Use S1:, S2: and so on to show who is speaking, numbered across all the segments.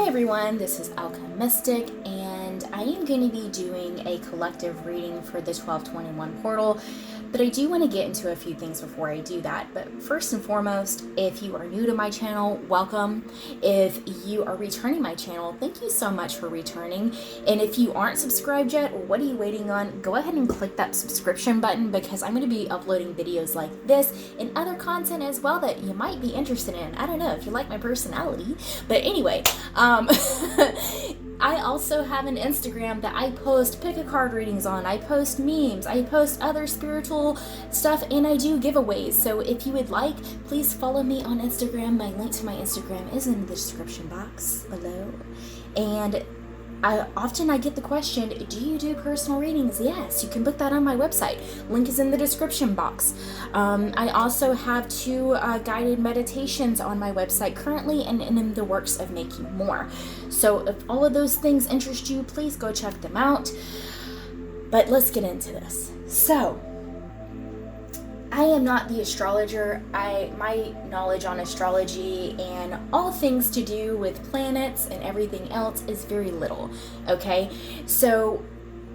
S1: Hi everyone, this is Alchemistic, and I am going to be doing a collective reading for the 1221 portal, but I do want to get into a few things before I do that. But first and foremost, if you are new to my channel, welcome. If you are returning my channel, thank you so much for returning. And if you aren't subscribed yet, what are you waiting on? Go ahead and click that subscription button, because I'm going to be uploading videos like this and other content as well that you might be interested in. I don't know if you like my personality, but anyway, I also have an Instagram that I post pick a card readings on. I post memes, I post other spiritual stuff, and I do giveaways. So if you would like, please follow me on Instagram. My link to my Instagram is in the description box below. And I get the question, do you do personal readings? Yes, you can book that on my website. Link is in the description box. I also have 2 guided meditations on my website currently, and in the works of making more. So if all of those things interest you, please go check them out. But let's get into this. So, I am not the astrologer. My knowledge on astrology and all things to do with planets and everything else is very little, okay? So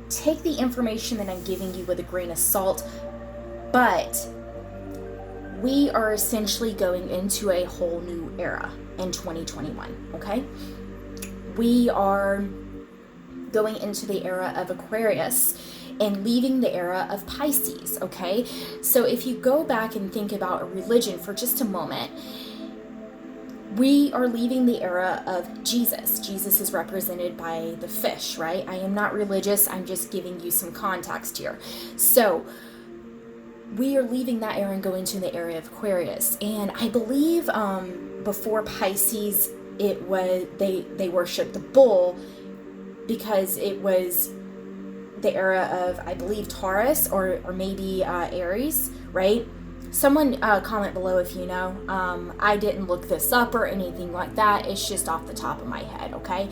S1: take the information that I'm giving you with a grain of salt, but we are essentially going into a whole new era in 2021, okay? We are going into the era of Aquarius and leaving the era of Pisces, okay? So if you go back and think about a religion for just a moment, we are leaving the era of Jesus. Jesus is represented by the fish, right? I am not religious, I'm just giving you some context here. So we are leaving that era and going to the era of Aquarius. And I believe before Pisces, it was they worshiped the bull because it was the era of, I believe, Taurus or maybe Aries, right? Someone comment below if you know. I didn't look this up or anything like that. It's just off the top of my head, okay?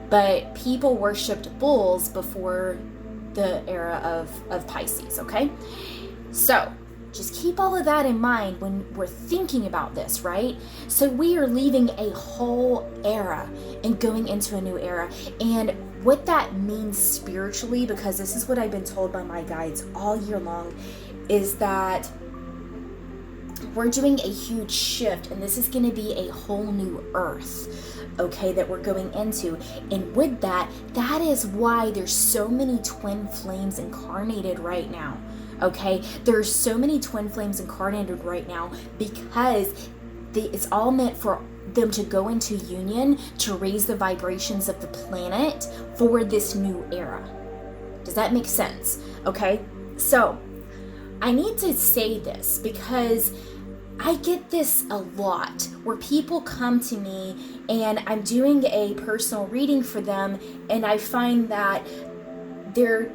S1: But people worshipped bulls before the era of Pisces, okay? So just keep all of that in mind when we're thinking about this, right? So we are leaving a whole era and going into a new era. And what that means spiritually, because this is what I've been told by my guides all year long, is that we're doing a huge shift, and this is going to be a whole new earth, okay, that we're going into. And with that is why there's so many twin flames incarnated right now, okay? There's so many twin flames incarnated right now because it's all meant for them to go into union to raise the vibrations of the planet for this new era. Does that make sense? Okay, so I need to say this because I get this a lot where people come to me and I'm doing a personal reading for them, and I find that their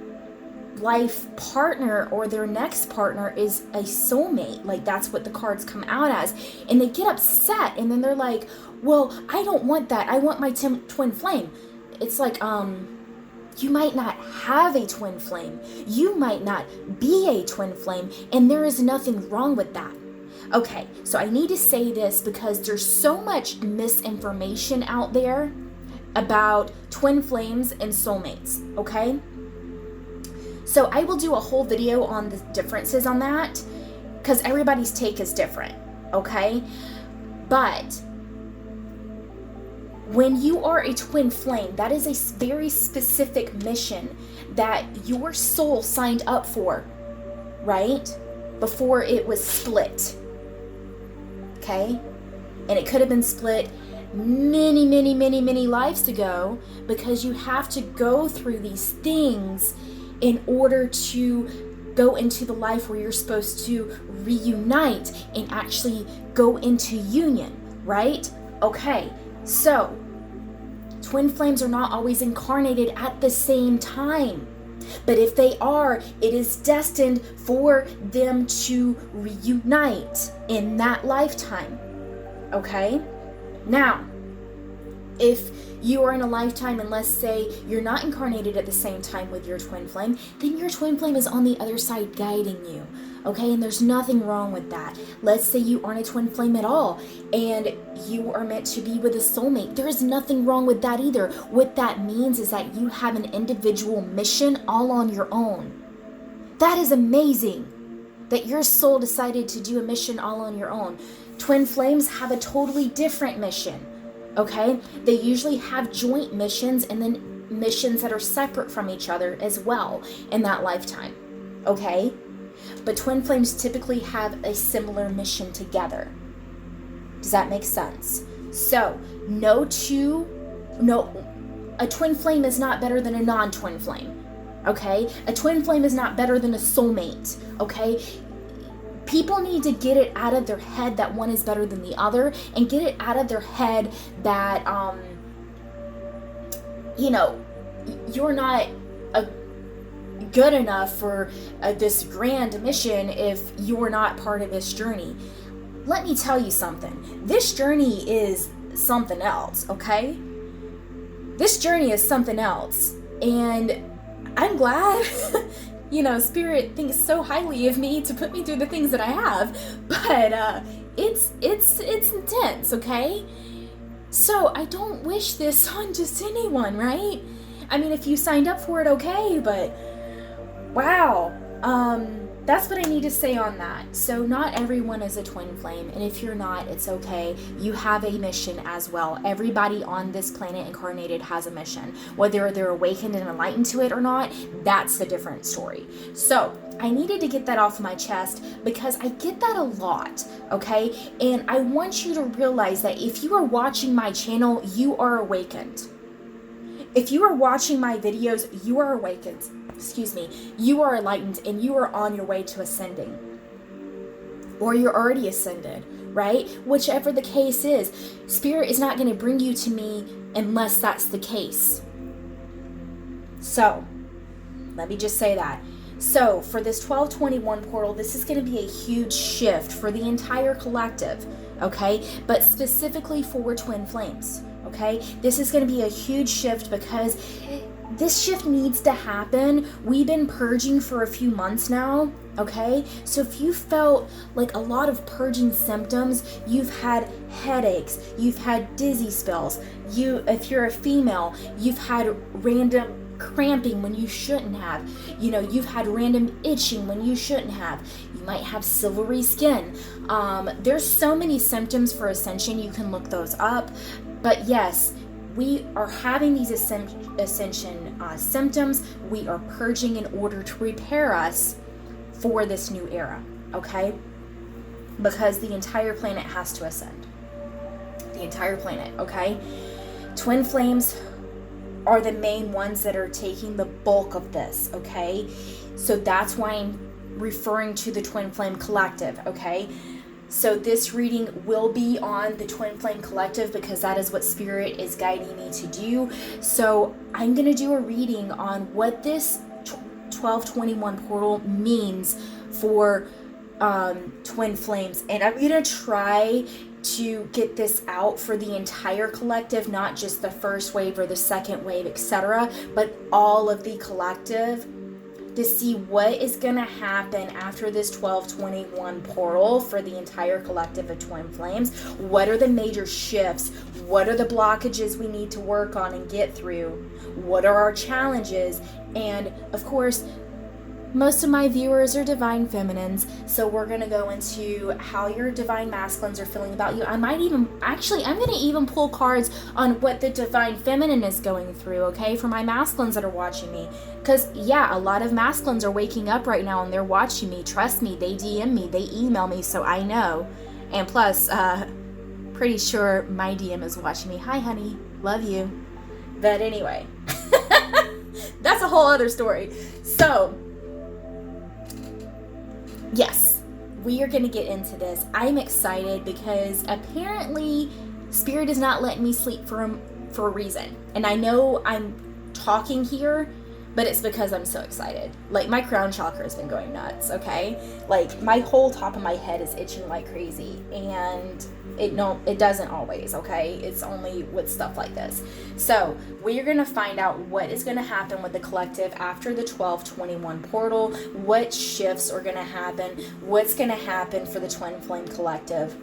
S1: life partner or their next partner is a soulmate. Like, that's what the cards come out as, and they get upset, and then they're like, well, I don't want that, I want my twin flame. It's like, you might not have a twin flame, you might not be a twin flame, and there is nothing wrong with that. Okay, so I need to say this because there's so much misinformation out there about twin flames and soulmates, okay? So I will do a whole video on the differences on that because everybody's take is different, okay? But when you are a twin flame, that is a very specific mission that your soul signed up for, right? Before it was split, okay? And it could have been split many lives ago, because you have to go through these things in order to go into the life where you're supposed to reunite and actually go into union, right? Okay, so twin flames are not always incarnated at the same time, but if they are, it is destined for them to reunite in that lifetime, okay? Now, if you are in a lifetime, and let's say you're not incarnated at the same time with your twin flame, then your twin flame is on the other side guiding you, Okay, and there's nothing wrong with that. Let's say you aren't a twin flame at all and you are meant to be with a soulmate. There is nothing wrong with that either. What that means is that you have an individual mission all on your own. That is amazing that your soul decided to do a mission all on your own. Twin flames have a totally different mission. Okay, they usually have joint missions and then missions that are separate from each other as well in that lifetime. Okay, but twin flames typically have a similar mission together. Does that make sense? So a twin flame is not better than a non-twin flame. Okay, a twin flame is not better than a soulmate. Okay, people need to get it out of their head that one is better than the other, and get it out of their head that you're not good enough for this grand mission if you're not part of this journey. Let me tell you something. This journey is something else, okay? This journey is something else, and I'm glad Spirit thinks so highly of me to put me through the things that I have, but it's intense, okay? So I don't wish this on just anyone, right? I mean, if you signed up for it, okay, but wow. That's what I need to say on that. So not everyone is a twin flame, and if you're not, it's okay. You have a mission as well. Everybody on this planet incarnated has a mission. Whether they're awakened and enlightened to it or not, that's a different story. So I needed to get that off my chest because I get that a lot, okay? And I want you to realize that if you are watching my channel, you are awakened. If you are watching my videos, you are awakened. You are enlightened, and you are on your way to ascending. Or you're already ascended, right? Whichever the case is, Spirit is not going to bring you to me unless that's the case. So, let me just say that. So, for this 1221 portal, this is going to be a huge shift for the entire collective, okay? But specifically for twin flames, okay? This is going to be a huge shift because this shift needs to happen. We've been purging for a few months now, okay? So if you felt like a lot of purging symptoms, you've had headaches, you've had dizzy spells, if you're a female, you've had random cramping when you shouldn't have, you've had random itching when you shouldn't have, you might have silvery skin. There's so many symptoms for ascension, you can look those up, but yes, we are having these ascension symptoms. We are purging in order to prepare us for this new era, okay? Because the entire planet has to ascend. The entire planet, okay? Twin flames are the main ones that are taking the bulk of this, okay? So that's why I'm referring to the Twin Flame Collective, okay? So this reading will be on the Twin Flame Collective because that is what Spirit is guiding me to do. So I'm going to do a reading on what this 1221 portal means for twin flames. And I'm going to try to get this out for the entire collective, not just the first wave or the second wave, etc., but all of the collective, to see what is going to happen after this 1221 portal for the entire collective of twin flames. What are the major shifts? What are the blockages we need to work on and get through? What are our challenges? And of course, most of my viewers are divine feminines, so we're going to go into how your divine masculines are feeling about you. I'm going to even pull cards on what the divine feminine is going through, okay, for my masculines that are watching me. Because, yeah, a lot of masculines are waking up right now and they're watching me. Trust me, they DM me, they email me, so I know. And plus, pretty sure my DM is watching me. Hi, honey. Love you. But anyway, that's a whole other story. So, yes, we are going to get into this. I'm excited because apparently Spirit is not letting me sleep for a reason. And I know I'm talking here, but it's because I'm so excited. Like, my crown chakra has been going nuts, okay? Like, my whole top of my head is itching like crazy, and it doesn't always, okay? It's only with stuff like this. So we're going to find out what is going to happen with the collective after the 12/21 portal, what shifts are going to happen, what's going to happen for the Twin Flame Collective,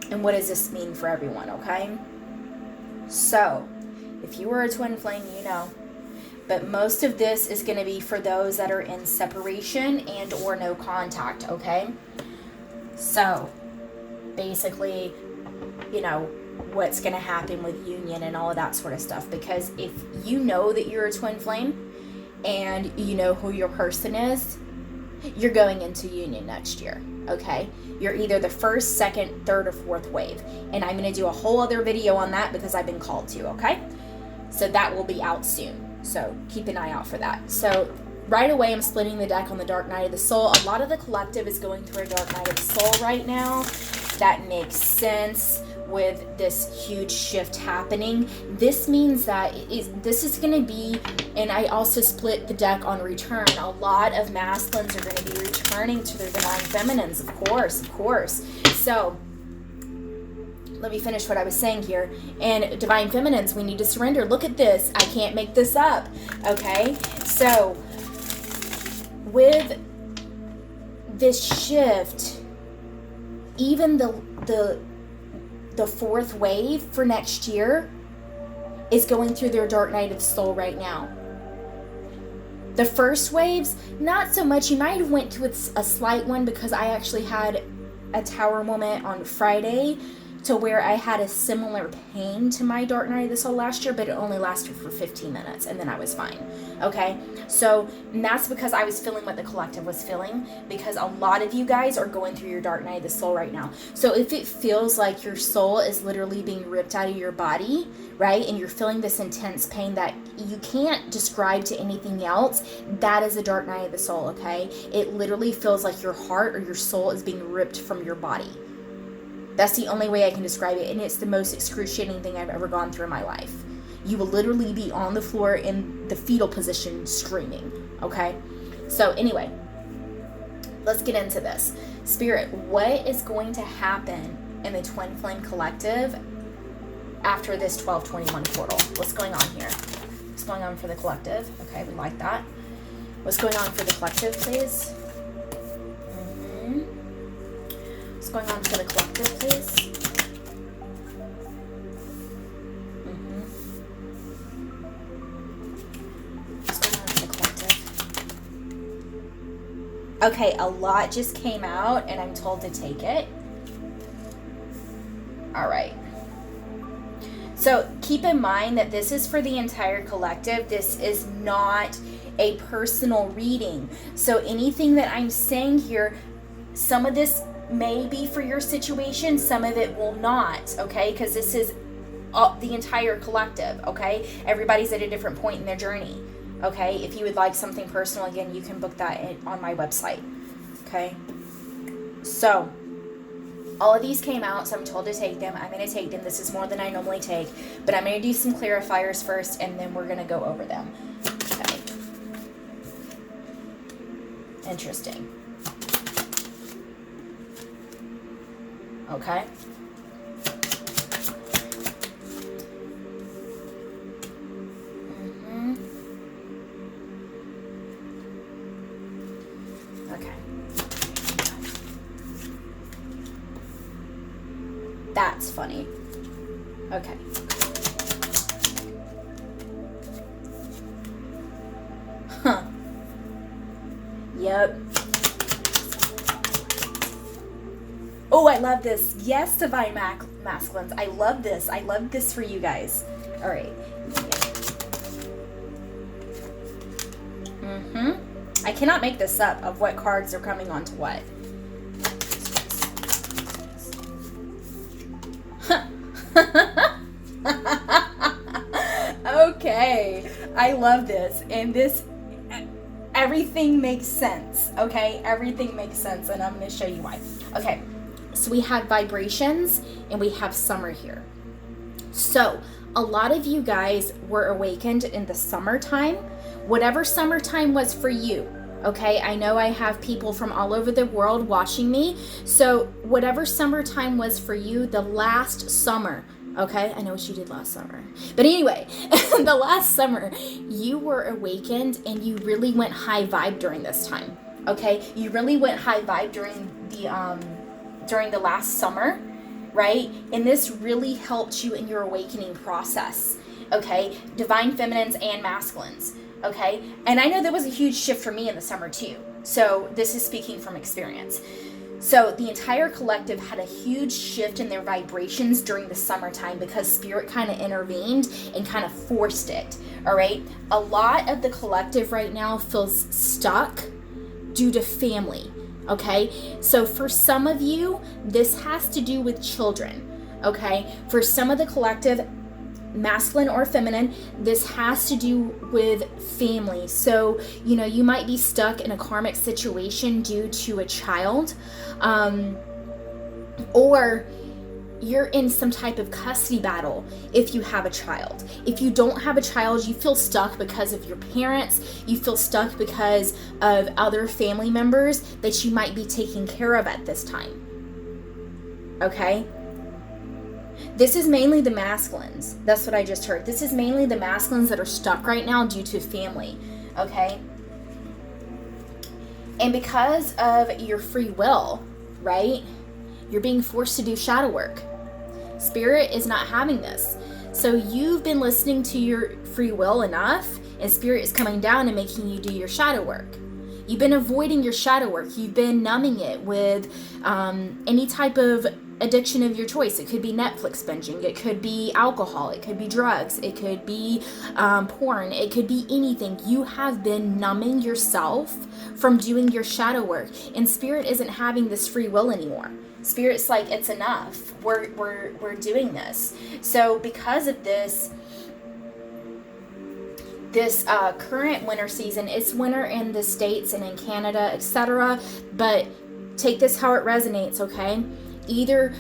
S1: and what does this mean for everyone, okay? So if you were a twin flame, you know. But most of this is going to be for those that are in separation and or no contact, okay? So basically, you know, what's going to happen with union and all of that sort of stuff. Because if you know that you're a twin flame and you know who your person is, you're going into union next year, okay? You're either the first, second, third, or fourth wave. And I'm going to do a whole other video on that because I've been called to, okay? So that will be out soon. So keep an eye out for that. So right away, I'm splitting the deck on the Dark Night of the Soul. A lot of the collective is going through a Dark Night of the Soul right now. That makes sense with this huge shift happening. This means that this is going to be, and I also split the deck on return. A lot of masculines are going to be returning to their divine feminines, of course. So let me finish what I was saying here. And divine feminines, we need to surrender. Look at this. I can't make this up. Okay? So with this shift, even the fourth wave for next year is going through their Dark Night of the Soul right now. The first waves, not so much. You might have went to a slight one because I actually had a tower moment on Friday to where I had a similar pain to my Dark Night of the Soul last year, but it only lasted for 15 minutes and then I was fine. Okay? So that's because I was feeling what the collective was feeling, because a lot of you guys are going through your Dark Night of the Soul right now. So if it feels like your soul is literally being ripped out of your body, right, and you're feeling this intense pain that you can't describe to anything else, that is a Dark Night of the Soul, okay? It literally feels like your heart or your soul is being ripped from your body. That's the only way I can describe it, and it's the most excruciating thing I've ever gone through in my life. You will literally be on the floor in the fetal position screaming, okay? So anyway, let's get into this. Spirit, what is going to happen in the Twin Flame Collective after this 12/21 portal? What's going on here? What's going on for the collective? Okay, we like that. What's going on for the collective, please? What's going on for the collective, please? What's going on for the collective? Okay, a lot just came out and I'm told to take it. All right. So keep in mind that this is for the entire collective. This is not a personal reading. So anything that I'm saying here, some of this may be for your situation, some of it will not, okay? Because this is the entire collective, okay? Everybody's at a different point in their journey, okay? If you would like something personal, again, you can book that on my website, okay? So all of these came out, so I'm told to take them. I'm going to take them. This is more than I normally take, but I'm going to do some clarifiers first, and then we're going to go over them, okay? Interesting. Okay. Okay. That's funny. Okay. Huh. Yep. Oh, I love this. Yes, divine masculines. I love this. I love this for you guys. All right. I cannot make this up of what cards are coming onto what. Okay. I love this. And this, everything makes sense. Okay? Everything makes sense. And I'm going to show you why. Okay. So we have vibrations and we have summer here. So a lot of you guys were awakened in the summertime Whatever summertime was for you, okay? I know I have people from all over the world watching me. So whatever summertime was for you, the last summer, okay? I know what you did last summer. But anyway, the last summer, you were awakened and you really went high vibe during this time, okay? You really went high vibe during the last summer, right? And this really helped you in your awakening process, okay? Divine feminines and masculines, okay? And I know there was a huge shift for me in the summer too. So this is speaking from experience. So the entire collective had a huge shift in their vibrations during the summertime because spirit kind of intervened and kind of forced it, all right? A lot of the collective right now feels stuck due to family, okay? So for some of you, this has to do with children, okay? For some of the collective, masculine or feminine, this has to do with family. So, you know, you might be stuck in a karmic situation due to a child, or you're in some type of custody battle if you have a child. If you don't have a child, you feel stuck because of your parents. You feel stuck because of other family members that you might be taking care of at this time. Okay? This is mainly the masculines. That's what I just heard. This is mainly the masculines that are stuck right now due to family. Okay? And because of your free will, right? You're being forced to do shadow work. Spirit is not having this. So you've been listening to your free will enough, and Spirit is coming down and making you do your shadow work. You've been avoiding your shadow work. You've been numbing it with any type of addiction of your choice. It could be Netflix binging. It could be alcohol. It could be drugs. It could be porn. It could be anything. You have been numbing yourself from doing your shadow work. And Spirit isn't having this free will anymore. Spirit's like, it's enough. We're doing this. So because of this current winter season, it's winter in the States and in Canada, etc. But take this how it resonates, okay? Either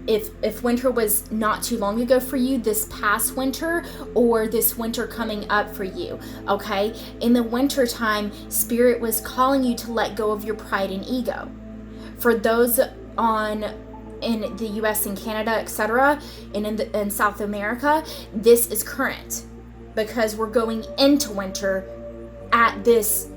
S1: if winter was not too long ago for you, this past winter, or this winter coming up for you, okay? In the winter time, Spirit was calling you to let go of your pride and ego. For those in the US and Canada, etc., and in South America, this is current because we're going into winter at this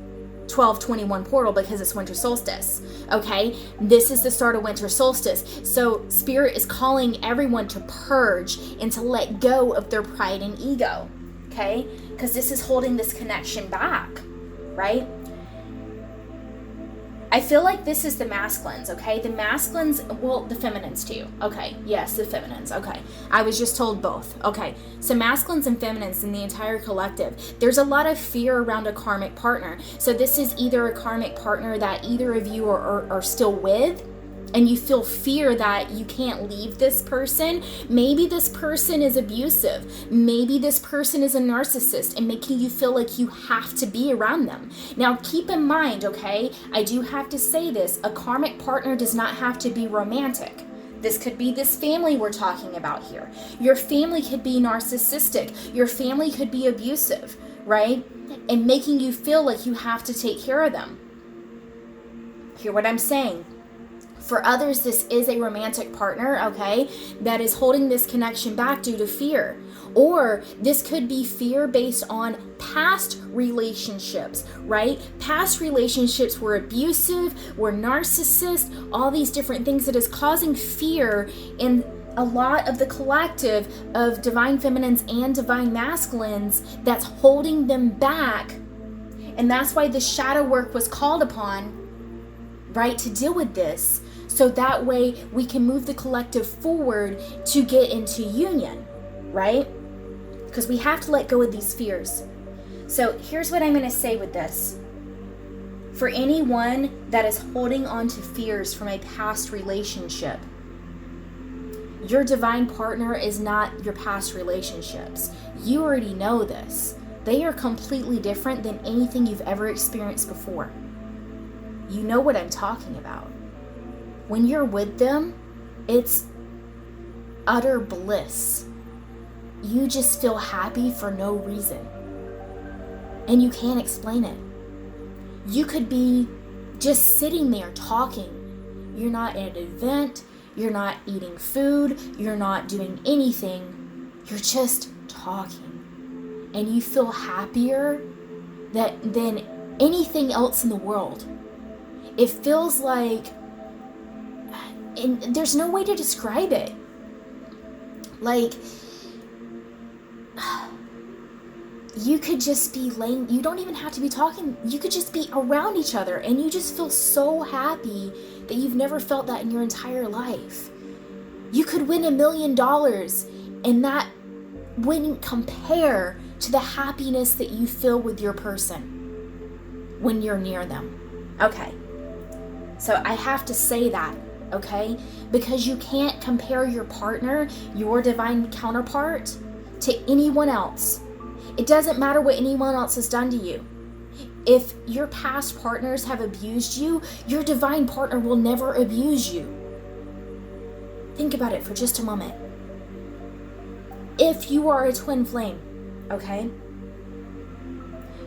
S1: 12/21 portal because it's winter solstice. Okay, this is the start of winter solstice. So Spirit is calling everyone to purge and to let go of their pride and ego. Okay, because this is holding this connection back, right? I feel like this is the masculines, okay? The masculines, well, the feminines too. Okay, yes, the feminines, okay. I was just told both. Okay, so masculines and feminines in the entire collective. There's a lot of fear around a karmic partner. So this is either a karmic partner that either of you are still with, and you feel fear that you can't leave this person. Maybe this person is abusive. Maybe this person is a narcissist and making you feel like you have to be around them. Now, keep in mind, okay, I do have to say this, a karmic partner does not have to be romantic. This could be this family we're talking about here. Your family could be narcissistic. Your family could be abusive, right? And making you feel like you have to take care of them. Hear what I'm saying? For others, this is a romantic partner, okay, that is holding this connection back due to fear. Or this could be fear based on past relationships, right? Past relationships were abusive, were narcissist, all these different things that is causing fear in a lot of the collective of divine feminines and divine masculines that's holding them back. And that's why the shadow work was called upon, right, to deal with this. So that way we can move the collective forward to get into union, right? Because we have to let go of these fears. So here's what I'm going to say with this. For anyone that is holding on to fears from a past relationship, your divine partner is not your past relationships. You already know this. They are completely different than anything you've ever experienced before. You know what I'm talking about. When you're with them, it's utter bliss. You just feel happy for no reason. and you can't explain it. You could be just sitting there talking. You're not at an event, you're not eating food, you're not doing anything, you're just talking. And you feel happier than anything else in the world. It feels like, and there's no way to describe it. Like, you could just be laying, you don't even have to be talking, you could just be around each other and you just feel so happy that you've never felt that in your entire life. You could win $1 million and that wouldn't compare to the happiness that you feel with your person when you're near them. Okay, so I have to say that, okay? Because you can't compare your partner, your divine counterpart, to anyone else. It doesn't matter what anyone else has done to you. If your past partners have abused you, your divine partner will never abuse you. Think about it for just a moment. If you are a twin flame, okay,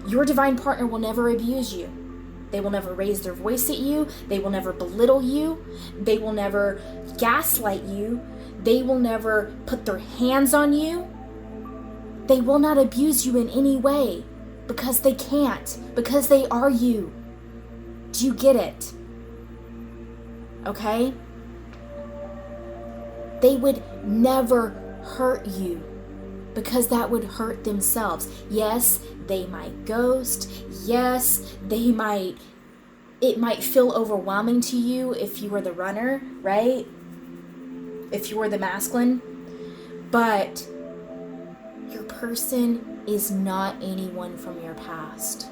S1: your divine partner will never abuse you. They will never raise their voice at you. They will never belittle you. They will never gaslight you. They will never put their hands on you. They will not abuse you in any way because they can't, because they are you. Do you get it? Okay? They would never hurt you because that would hurt themselves. Yes, they might ghost. Yes, it might feel overwhelming to you if you were the runner, right? If you were the masculine. But your person is not anyone from your past.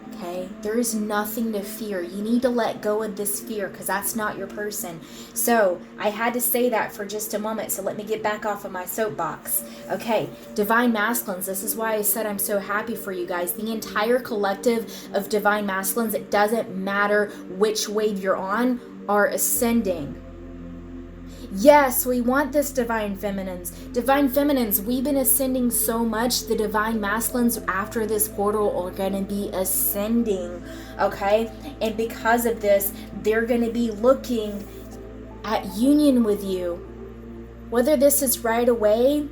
S1: Okay? There is nothing to fear. You need to let go of this fear because that's not your person. So I had to say that for just a moment. So let me get back off of my soapbox. Okay, divine masculines. This is why I said I'm so happy for you guys. The entire collective of divine masculines, it doesn't matter which wave you're on, are ascending. Yes, we want this divine feminines. Divine feminines, we've been ascending so much. The divine masculines after this portal are going to be ascending, okay? And because of this, they're going to be looking at union with you. Whether this is right away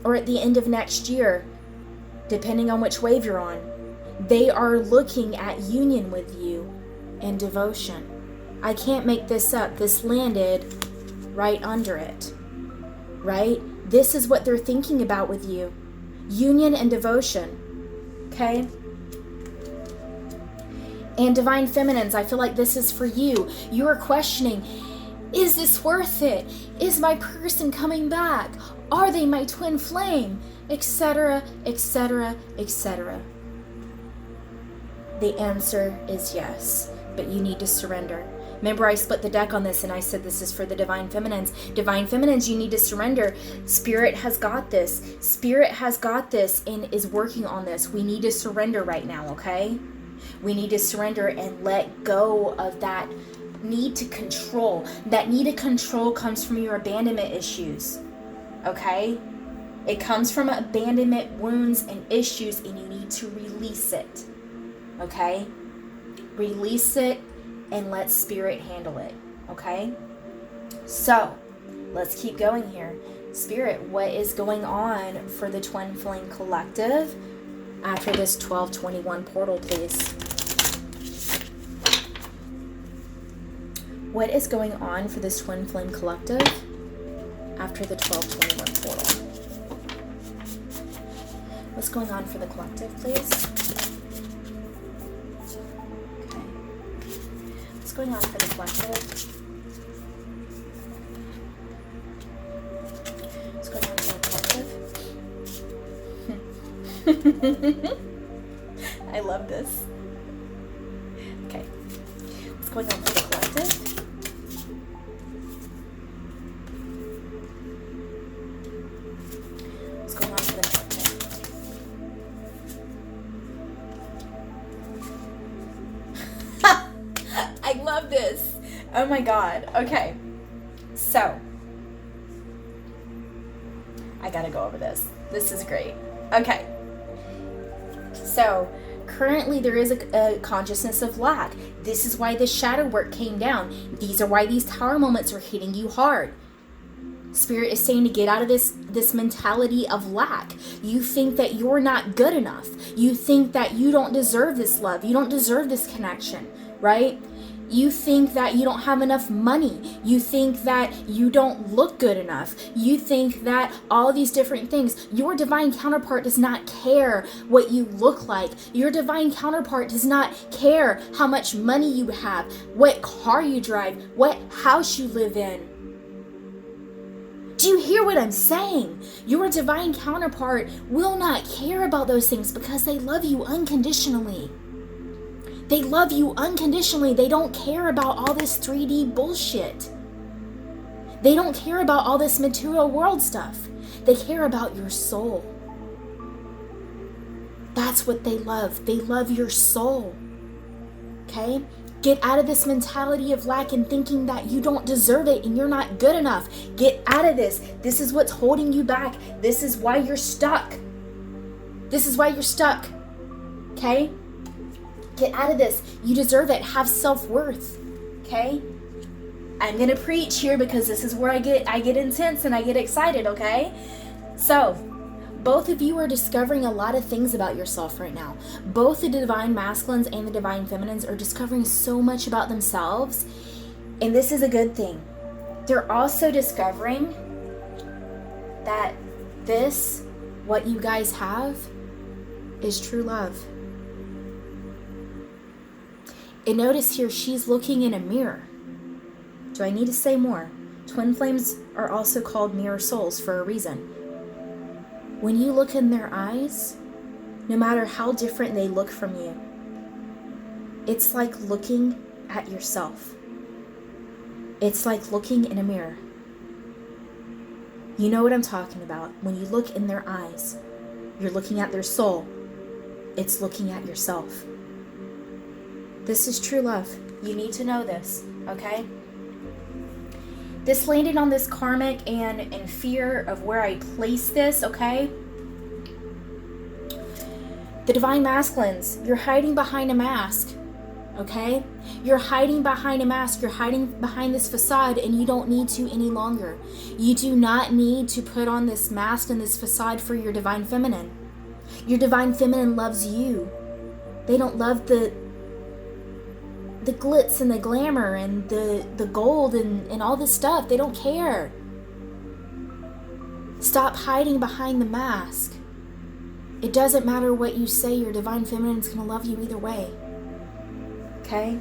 S1: or at the end of next year, depending on which wave you're on, they are looking at union with you and devotion. I can't make this up. This landed right under it, right? This is what they're thinking about with you. Union and devotion, okay? And divine feminines, I feel like this is for you. You are questioning, is this worth it? Is my person coming back? Are they my twin flame? Etc., etc., etc. The answer is yes, but you need to surrender. Remember, I split the deck on this and I said this is for the divine feminines. Divine feminines, you need to surrender. Spirit has got this. Spirit has got this and is working on this. We need to surrender right now, okay? We need to surrender and let go of that need to control. That need to control comes from your abandonment issues, okay? It comes from abandonment wounds and issues, and you need to release it, okay? Release it and let spirit handle it, okay? So, let's keep going here. Spirit, what is going on for the Twin Flame Collective after this 1221 portal, please? What is going on for this Twin Flame Collective after the 1221 portal? What's going on for the collective, please? Okay. What's going on for the collective? What's going on for the collective? I love this. Okay. What's going on for the collective? What's going on for the collective? I love this. Oh my God. Okay. So, I gotta go over this. This is great. Okay. So currently there is a consciousness of lack. This is why this shadow work came down. These are why these tower moments are hitting you hard. Spirit is saying to get out of this mentality of lack. You think that you're not good enough. You think that you don't deserve this love. You don't deserve this connection, right? You think that you don't have enough money. You think that you don't look good enough. You think that all these different things. Your divine counterpart does not care what you look like. Your divine counterpart does not care how much money you have, what car you drive, what house you live in. Do you hear what I'm saying? Your divine counterpart will not care about those things because they love you unconditionally. They love you unconditionally. They don't care about all this 3D bullshit. They don't care about all this material world stuff. They care about your soul. That's what they love. They love your soul. Okay? Get out of this mentality of lack and thinking that you don't deserve it and you're not good enough. Get out of this. This is what's holding you back. This is why you're stuck. This is why you're stuck. Okay? Get out of this. You deserve it. Have self-worth. Okay? I'm going to preach here because this is where I get intense and I get excited, okay? So, both of you are discovering a lot of things about yourself right now. Both the divine masculines and the divine feminines are discovering so much about themselves. And this is a good thing. They're also discovering that this, what you guys have, is true love. And notice here, she's looking in a mirror. Do I need to say more? Twin flames are also called mirror souls for a reason. When you look in their eyes, no matter how different they look from you, it's like looking at yourself. It's like looking in a mirror. You know what I'm talking about. When you look in their eyes, you're looking at their soul. It's looking at yourself. This is true love. You need to know this, okay? This landed on this karmic and fear of where I place this, okay? The divine masculines, you're hiding behind a mask, okay? You're hiding behind a mask. You're hiding behind this facade and you don't need to any longer. You do not need to put on this mask and this facade for your divine feminine. Your divine feminine loves you. They don't love the glitz and the glamour and the gold and all this stuff. They don't care. Stop hiding behind the mask. It doesn't matter what you say, your divine feminine is going to love you either way. Okay?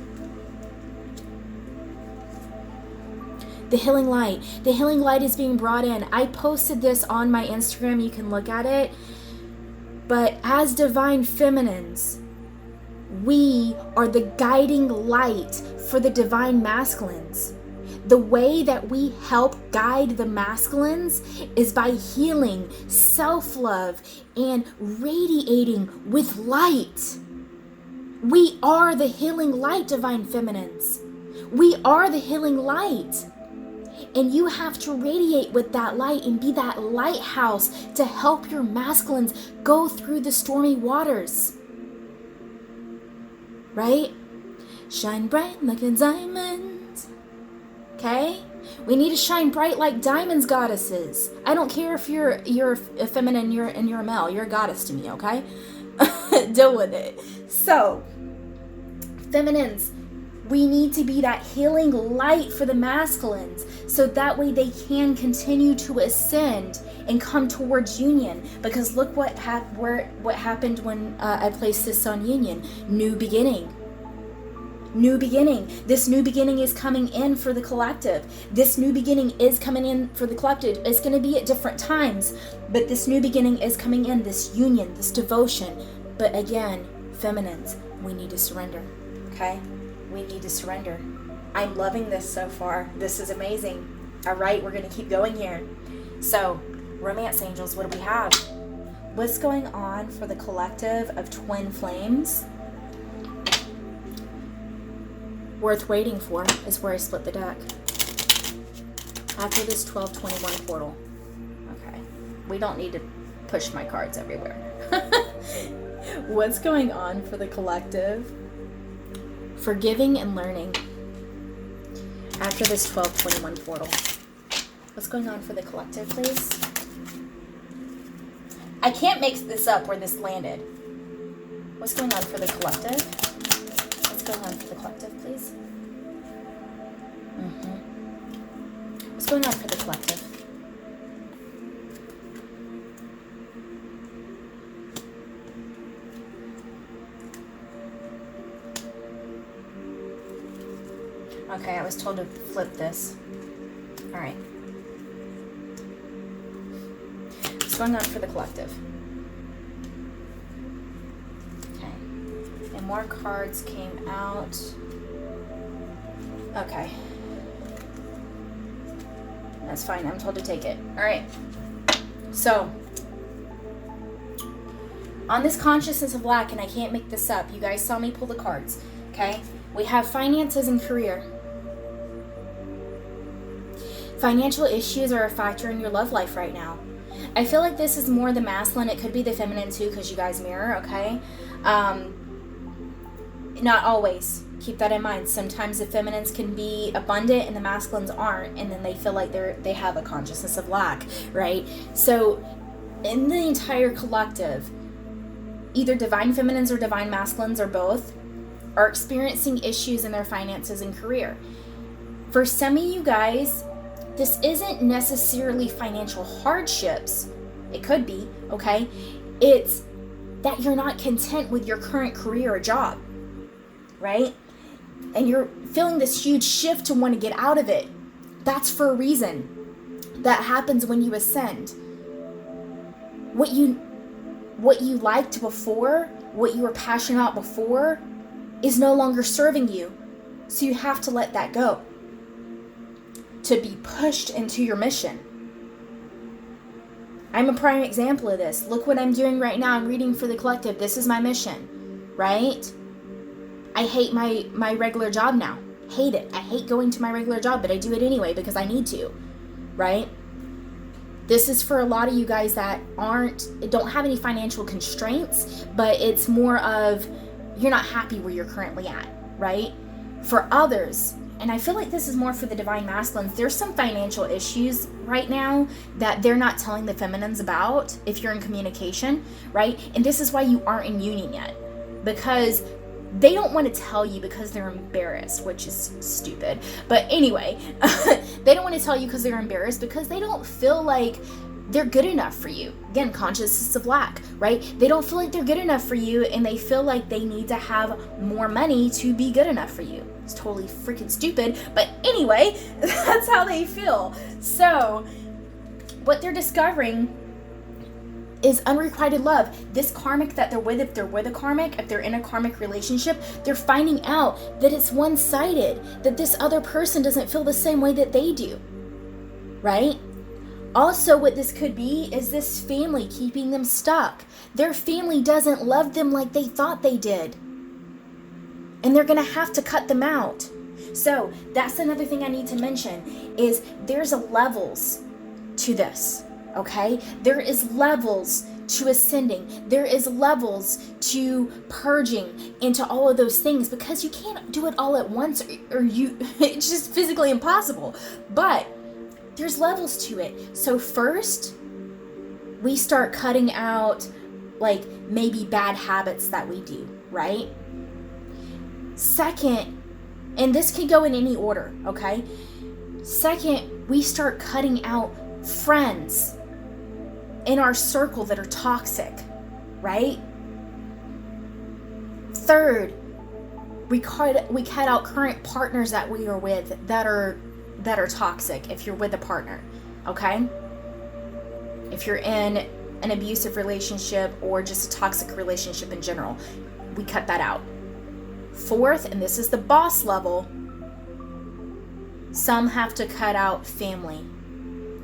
S1: The healing light. The healing light is being brought in. I posted this on my Instagram. You can look at it. But as divine feminines, we are the guiding light for the divine masculines. The way that we help guide the masculines is by healing, self-love, and radiating with light. We are the healing light, divine feminines. We are the healing light. And you have to radiate with that light and be that lighthouse to help your masculines go through the stormy waters. Right? Shine bright like a diamond. Okay? We need to shine bright like diamonds, goddesses. I don't care if you're a feminine and you're a male. You're a goddess to me, okay? Deal with it. So, feminines, we need to be that healing light for the masculines so that way they can continue to ascend and come towards union. Because look what happened when I placed this on union. New beginning. New beginning. This new beginning is coming in for the collective. This new beginning is coming in for the collective. It's going to be at different times, but this new beginning is coming in, this union, this devotion. But again, feminines, we need to surrender. Okay? We need to surrender. I'm loving this so far. This is amazing. All right, we're going to keep going here. So, romance angels, what do we have? What's going on for the collective of twin flames? Worth waiting for is where I split the deck. After this 1221 portal. Okay. We don't need to push my cards everywhere. What's going on for the collective? Forgiving and learning. After this 1221 portal. What's going on for the collective, please? I can't make this up where this landed. What's going on for the collective? What's going on for the collective, please? What's going on for the collective? Okay, I was told to flip this. All right. What's going on for the collective? Okay. And more cards came out. Okay. That's fine. I'm told to take it. All right. So, on this consciousness of lack, and I can't make this up, you guys saw me pull the cards, okay? We have finances and career. Financial issues are a factor in your love life right now. I feel like this is more the masculine. It could be the feminine too, because you guys mirror, okay? Not always. Keep that in mind. Sometimes the feminines can be abundant and the masculines aren't, and then they feel like they have a consciousness of lack, right? So in the entire collective, either divine feminines or divine masculines or both are experiencing issues in their finances and career. For some of you guys, this isn't necessarily financial hardships. It could be, okay? It's that you're not content with your current career or job, right? And you're feeling this huge shift to want to get out of it. That's for a reason. That happens when you ascend. What you liked before, what you were passionate about before, is no longer serving you. So you have to let that go to be pushed into your mission. I'm a prime example of this. Look what I'm doing right now. I'm reading for the collective. This is my mission, right? I hate my regular job now. Hate it. I hate going to my regular job, but I do it anyway because I need to, right? This is for a lot of you guys that don't have any financial constraints, but it's more of you're not happy where you're currently at, right? For others, and I feel like this is more for the divine masculines, there's some financial issues right now that they're not telling the feminines about if you're in communication, right? And this is why you aren't in union yet, because they don't want to tell you because they're embarrassed, which is stupid. But anyway, they don't want to tell you because they're embarrassed, because they don't feel like they're good enough for you. Again, consciousness of lack, right? They don't feel like they're good enough for you, and they feel like they need to have more money to be good enough for you. It's totally freaking stupid. But anyway, that's how they feel. So what they're discovering is unrequited love. This karmic that they're with, if they're with a karmic, if they're in a karmic relationship, they're finding out that it's one-sided, that this other person doesn't feel the same way that they do, right? Also, what this could be is this family keeping them stuck. Their family doesn't love them like they thought they did, and they're gonna have to cut them out. So that's another thing I need to mention, is there's levels to this. Okay, there is levels to ascending. There is levels to purging into all of those things, because you can't do it all at once, or it's just physically impossible. But there's levels to it. So first, we start cutting out like maybe bad habits that we do, right? Second, and this can go in any order, okay? Second, we start cutting out friends in our circle that are toxic, right? Third, we cut out current partners that we are with that are toxic if you're with a partner, okay? If you're in an abusive relationship or just a toxic relationship in general, we cut that out. Fourth, and this is the boss level, some have to cut out family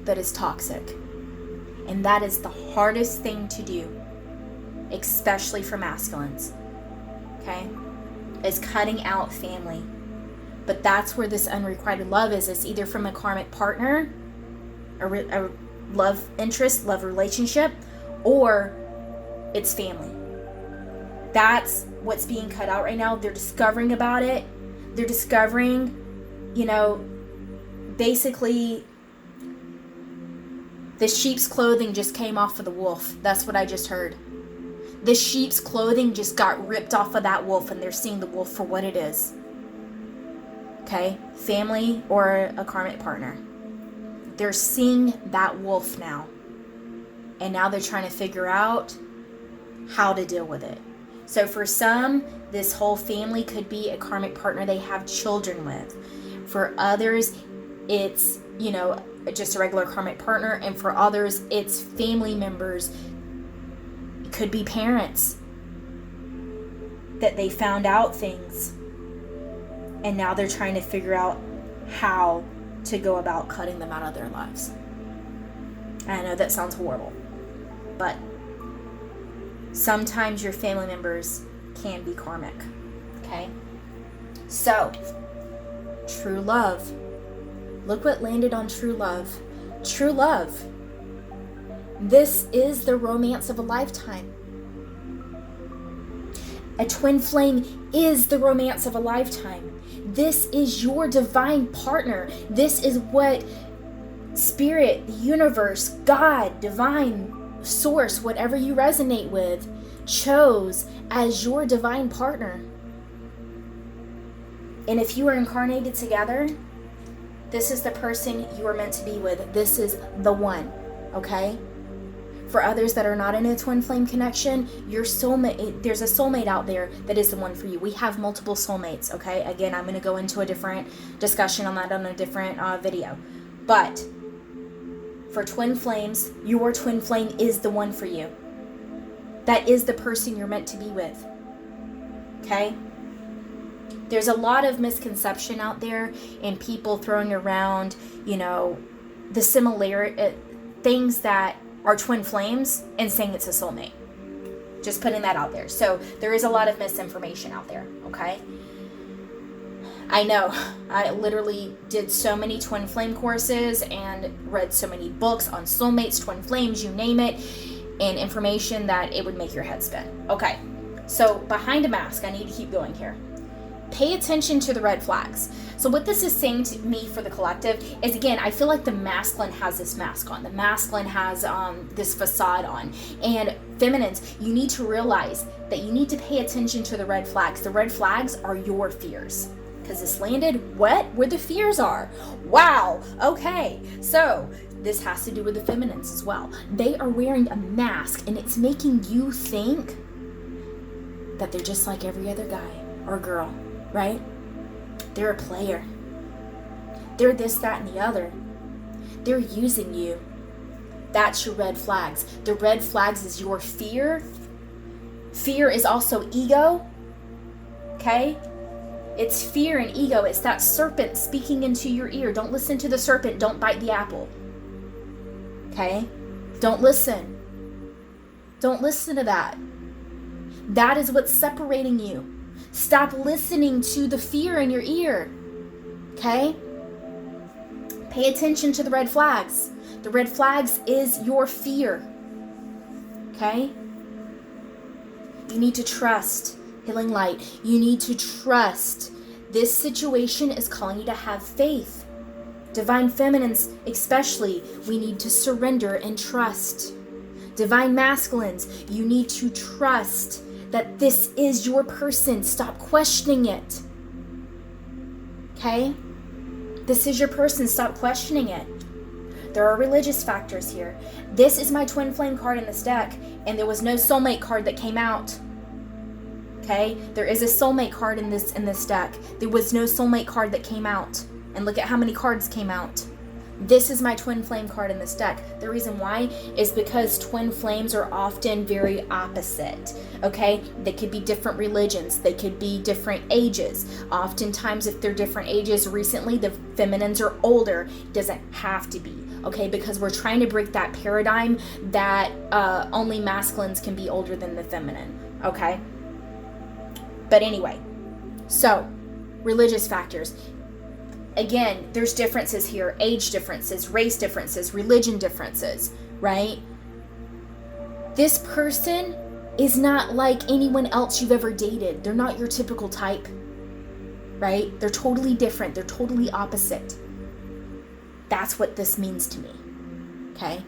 S1: that is toxic. And that is the hardest thing to do, especially for masculines, okay? Is cutting out family. But that's where this unrequited love is. It's either from a karmic partner, a love interest, love relationship, or it's family. That's what's being cut out right now. They're discovering about it. They're discovering, basically the sheep's clothing just came off of the wolf. That's what I just heard. The sheep's clothing just got ripped off of that wolf, and they're seeing the wolf for what it is. Okay? Family or a karmic partner. They're seeing that wolf now. And now they're trying to figure out how to deal with it. So for some, this whole family could be a karmic partner they have children with. For others, it's, just a regular karmic partner. And for others, it's family members. It could be parents that they found out things. And now they're trying to figure out how to go about cutting them out of their lives. I know that sounds horrible, but sometimes your family members can be karmic. Okay? So, true love. Look what landed on true love. True love. This is the romance of a lifetime. A twin flame is the romance of a lifetime. This is your divine partner. This is what Spirit, the universe, God, divine source, whatever you resonate with, chose as your divine partner. And if you are incarnated together, this is the person you are meant to be with. This is the one, okay? For others that are not in a twin flame connection, your soulmate, there's a soulmate out there that is the one for you. We have multiple soulmates, okay? Again, I'm going to go into a different discussion on that on a different video. But for twin flames, your twin flame is the one for you. That is the person you're meant to be with, okay? There's a lot of misconception out there and people throwing around, the similar things that are twin flames and saying it's a soulmate. Just putting that out there. So there is a lot of misinformation out there, okay? I know. I literally did so many twin flame courses and read so many books on soulmates, twin flames, you name it, and information that it would make your head spin. Okay, so behind a mask, I need to keep going here. Pay attention to the red flags. So what this is saying to me for the collective is, again, I feel like the masculine has this mask on. The masculine has this facade on. And feminines, you need to realize that you need to pay attention to the red flags. The red flags are your fears. Because this landed where the fears are. Wow. Okay. So this has to do with the feminines as well. They are wearing a mask and it's making you think that they're just like every other guy or girl. Right? They're a player. They're this, that, and the other. They're using you. That's your red flags. The red flags is your fear. Fear is also ego. Okay? It's fear and ego. It's that serpent speaking into your ear. Don't listen to the serpent. Don't bite the apple. Okay? Don't listen. Don't listen to that. That is what's separating you. Stop listening to the fear in your ear. Okay? Pay attention to the red flags. The red flags is your fear. Okay? You need to trust. Healing light. You need to trust. This situation is calling you to have faith. Divine feminines, especially, we need to surrender and trust. Divine masculines, you need to trust that this is your person. Stop questioning it. Okay? This is your person. Stop questioning it. There are religious factors here. This is my twin flame card in this deck, and there was no soulmate card that came out. Okay? There is a soulmate card in this deck. There was no soulmate card that came out. And look at how many cards came out. This is my twin flame card in this deck. The reason why is because twin flames are often very opposite, okay? They could be different religions. They could be different ages. Oftentimes, if they're different ages, recently the feminines are older. It doesn't have to be, okay? Because we're trying to break that paradigm that only masculines can be older than the feminine, okay? But anyway, so religious factors. Again, there's differences here, age differences, race differences, religion differences, right? This person is not like anyone else you've ever dated. They're not your typical type, right? They're totally different. They're totally opposite. That's what this means to me, okay?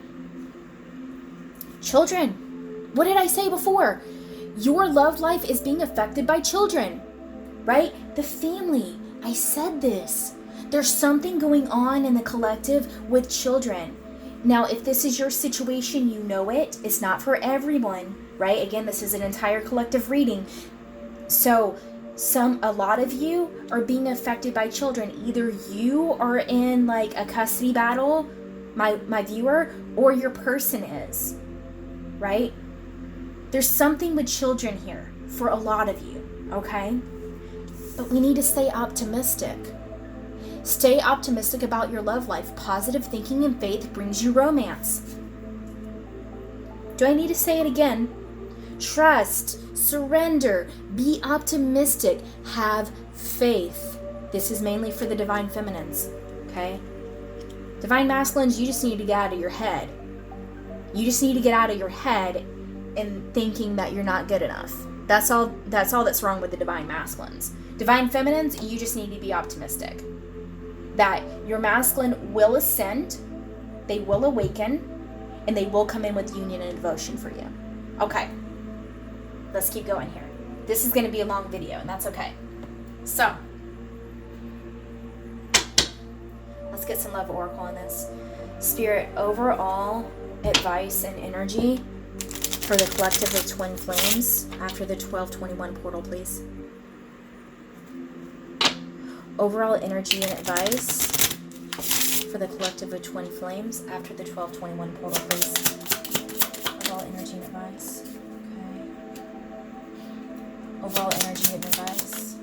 S1: Children. What did I say before? Your love life is being affected by children, right? The family. I said this. There's something going on in the collective with children. Now, if this is your situation, you know it. It's not for everyone, right? Again, this is an entire collective reading. So, a lot of you are being affected by children. Either you are in like a custody battle, my viewer, or your person is, right? There's something with children here for a lot of you, okay? But we need to stay optimistic. Stay optimistic about your love life. Positive thinking and faith brings you romance. Do I need to say it again? Trust, surrender, be optimistic, have faith. This is mainly for the divine feminines, okay? Divine masculines, you just need to get out of your head. You just need to get out of your head and thinking that you're not good enough. That's all that's wrong with the divine masculines. Divine feminines, you just need to be optimistic. That your masculine will ascend, they will awaken, and they will come in with union and devotion for you. Okay, let's keep going here. This is going to be a long video, and that's okay. So, let's get some love oracle on this. Spirit, overall advice and energy for the collective of twin flames after the 1221 portal, please. Overall energy and advice for the collective of twin flames after the 1221 portal, please. Overall energy and advice. Okay. Overall energy and advice.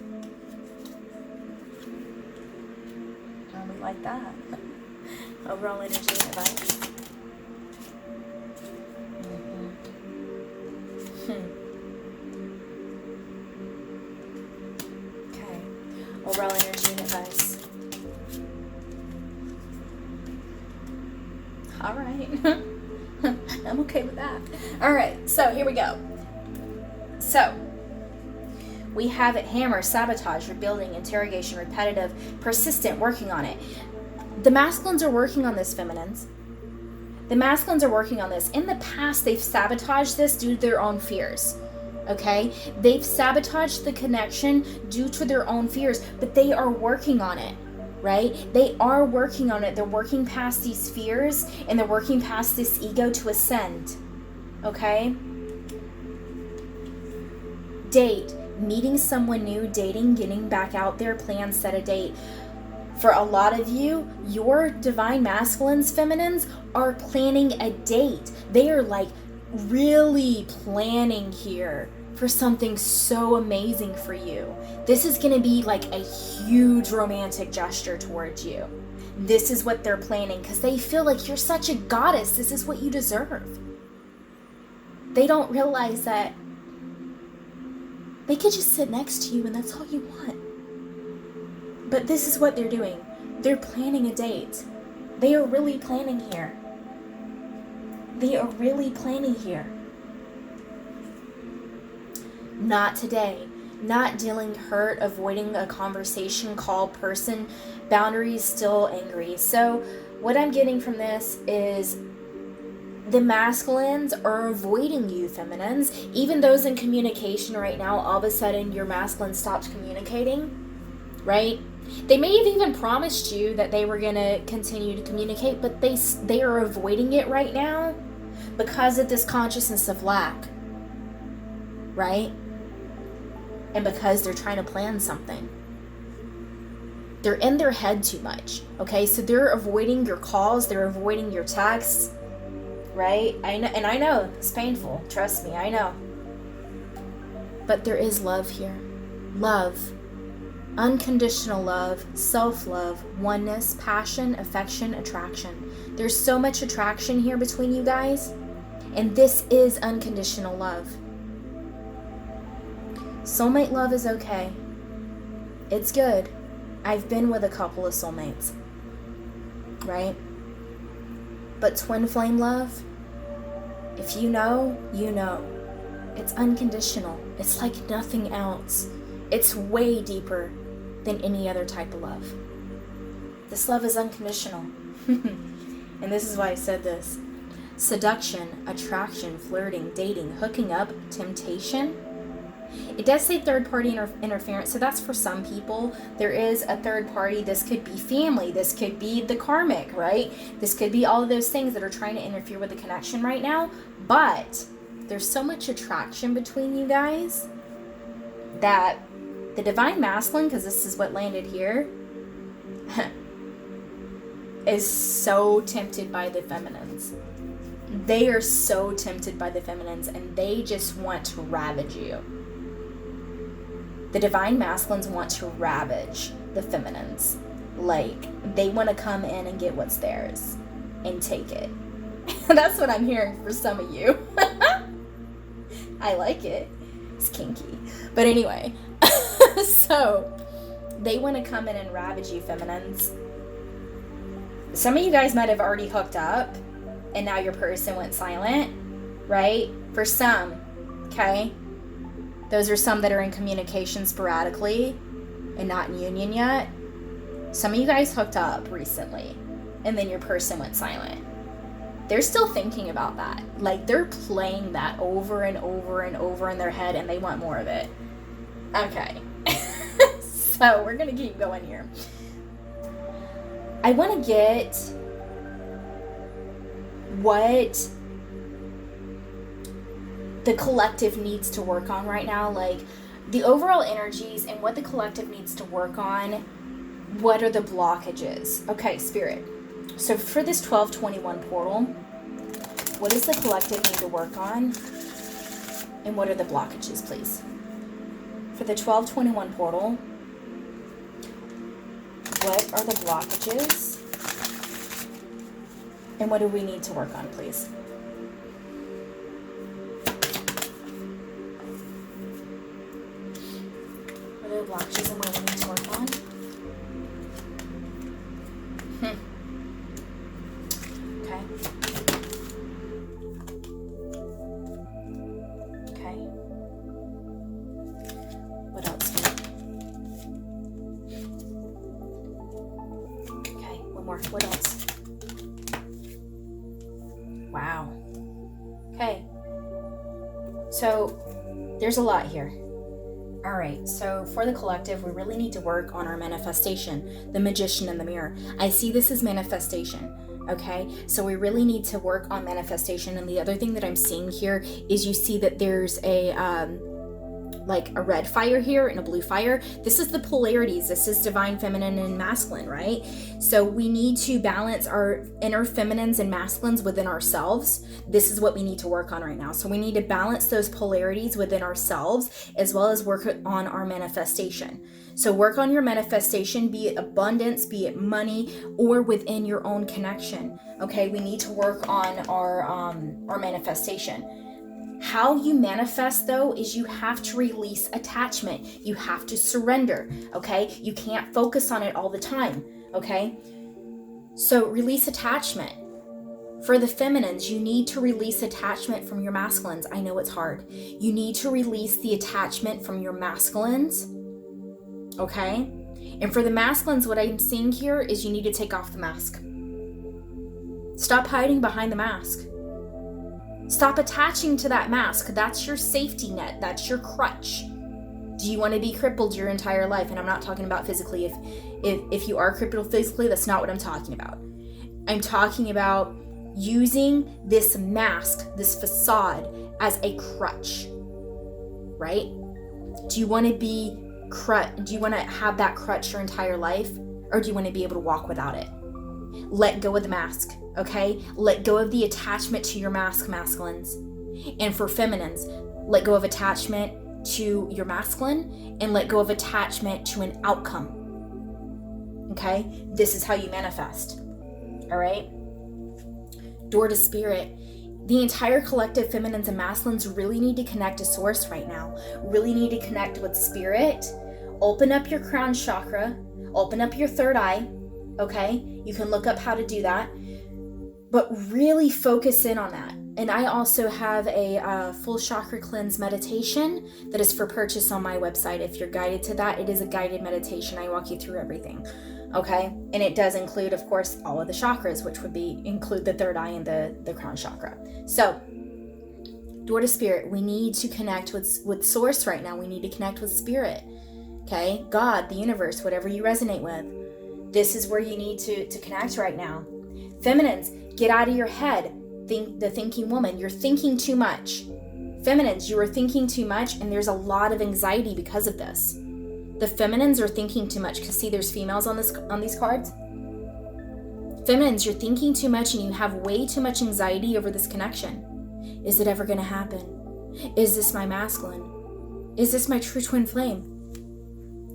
S1: We like that. Overall energy and advice. Okay. Overall energy and advice. All right. I'm okay with that. All right. So here we go. So we have it: hammer, sabotage, rebuilding, interrogation, repetitive, persistent, working on it. The masculines are working on this, feminines. The masculines are working on this. In the past, they've sabotaged this due to their own fears. Okay? They've sabotaged the connection due to their own fears, but they are working on it, right? They are working on it. They're working past these fears, and they're working past this ego to ascend. Okay? Date. Meeting someone new, dating, getting back out there, plan, set a date. For a lot of you, your divine masculines, feminines, are planning a date. They are like really planning here for something so amazing for you. This is going to be like a huge romantic gesture towards you. This is what they're planning because they feel like you're such a goddess. This is what you deserve. They don't realize that they could just sit next to you and that's all you want. But this is what they're doing. They're planning a date. They are really planning here. They are really planning here. Not today. Not dealing hurt, avoiding a conversation, call, person, boundaries, still angry. So what I'm getting from this is the masculines are avoiding you, feminines. Even those in communication right now, all of a sudden your masculine stopped communicating, right? They may have even promised you that they were going to continue to communicate, but they are avoiding it right now because of this consciousness of lack, right? And because they're trying to plan something. They're in their head too much, okay? So they're avoiding your calls, they're avoiding your texts, right? I know, it's painful. Trust me, I know. But there is love here. Love. Unconditional love, self-love, oneness, passion, affection, attraction. There's so much attraction here between you guys, and this is unconditional love. Soulmate love is okay. It's good. I've been with a couple of soulmates, right? But twin flame love, if you know, you know. It's unconditional. It's like nothing else. It's way deeper than any other type of love. This love is unconditional. And this is why I said this. Seduction, attraction, flirting, dating, hooking up, temptation. It does say third party interference, so that's for some people. There is a third party. This could be family. This could be the karmic, right? This could be all of those things that are trying to interfere with the connection right now. But there's so much attraction between you guys that the divine masculine, because this is what landed here, is so tempted by the feminines. They are so tempted by the feminines, and they just want to ravage you. The divine masculines want to ravage the feminines. Like, they want to come in and get what's theirs and take it. That's what I'm hearing for some of you. I like it. It's kinky. But anyway, so they want to come in and ravage you, feminines. Some of you guys might have already hooked up and now your person went silent, right? For some, okay? Those are some that are in communication sporadically and not in union yet. Some of you guys hooked up recently and then your person went silent. They're still thinking about that. Like, they're playing that over and over and over in their head, and they want more of it. Okay. So we're going to keep going here. I want to get what the collective needs to work on right now. Like, the overall energies and what the collective needs to work on. What are the blockages? Okay, Spirit. So for this 1221 portal, what does the collective need to work on? And what are the blockages, please? For the 1221 portal, what are the blockages? And what do we need to work on, please? What are the blockages and what do we need to work on? Okay. Okay. What else? Okay, one more. What else? Wow. Okay. So, there's a lot here. All right, so for the collective, we really need to work on our manifestation, the magician in the mirror. I see this as manifestation, okay? So we really need to work on manifestation. And the other thing that I'm seeing here is you see that there's a like a red fire here and a blue fire. This is the polarities. This is divine feminine and masculine, right? So we need to balance our inner feminines and masculines within ourselves. This is what we need to work on right now. So we need to balance those polarities within ourselves as well as work on our manifestation. So work on your manifestation, be it abundance, be it money, or within your own connection. Okay, we need to work on our manifestation. How you manifest, though, is you have to release attachment. You have to surrender, okay? You can't focus on it all the time, okay? So release attachment. For the feminines, you need to release attachment from your masculines. I know it's hard. You need to release the attachment from your masculines, okay? And for the masculines, what I'm seeing here is you need to take off the mask. Stop hiding behind the mask. Stop attaching to that mask. That's your safety net. That's your crutch. Do you want to be crippled your entire life? And I'm not talking about physically. If you are crippled physically, that's not what I'm talking about. I'm talking about using this mask, this facade, as a crutch, right? Do you want to be do you want to have that crutch your entire life, or do you want to be able to walk without it? Let go of the mask, okay? Let go of the attachment to your mask, masculines. And for feminines, let go of attachment to your masculine and let go of attachment to an outcome, okay? This is how you manifest, all right? Door to spirit. The entire collective feminines and masculines really need to connect to source right now. Really need to connect with spirit. Open up your crown chakra. Open up your third eye. Okay, you can look up how to do that, but really focus in on that. And I also have a full chakra cleanse meditation that is for purchase on my website. If you're guided to that, it is a guided meditation. I walk you through everything. Okay. And it does include, of course, all of the chakras, which would include the third eye and the crown chakra. So, door to spirit, we need to connect with source right now. We need to connect with spirit. Okay. God, the universe, whatever you resonate with. This is where you need to connect right now. Feminines, get out of your head. The thinking woman, you're thinking too much. Feminines, you are thinking too much, and there's a lot of anxiety because of this. The feminines are thinking too much, because see, there's females on these cards. Feminines, you're thinking too much, and you have way too much anxiety over this connection. Is it ever going to happen? Is this my masculine? Is this my true twin flame?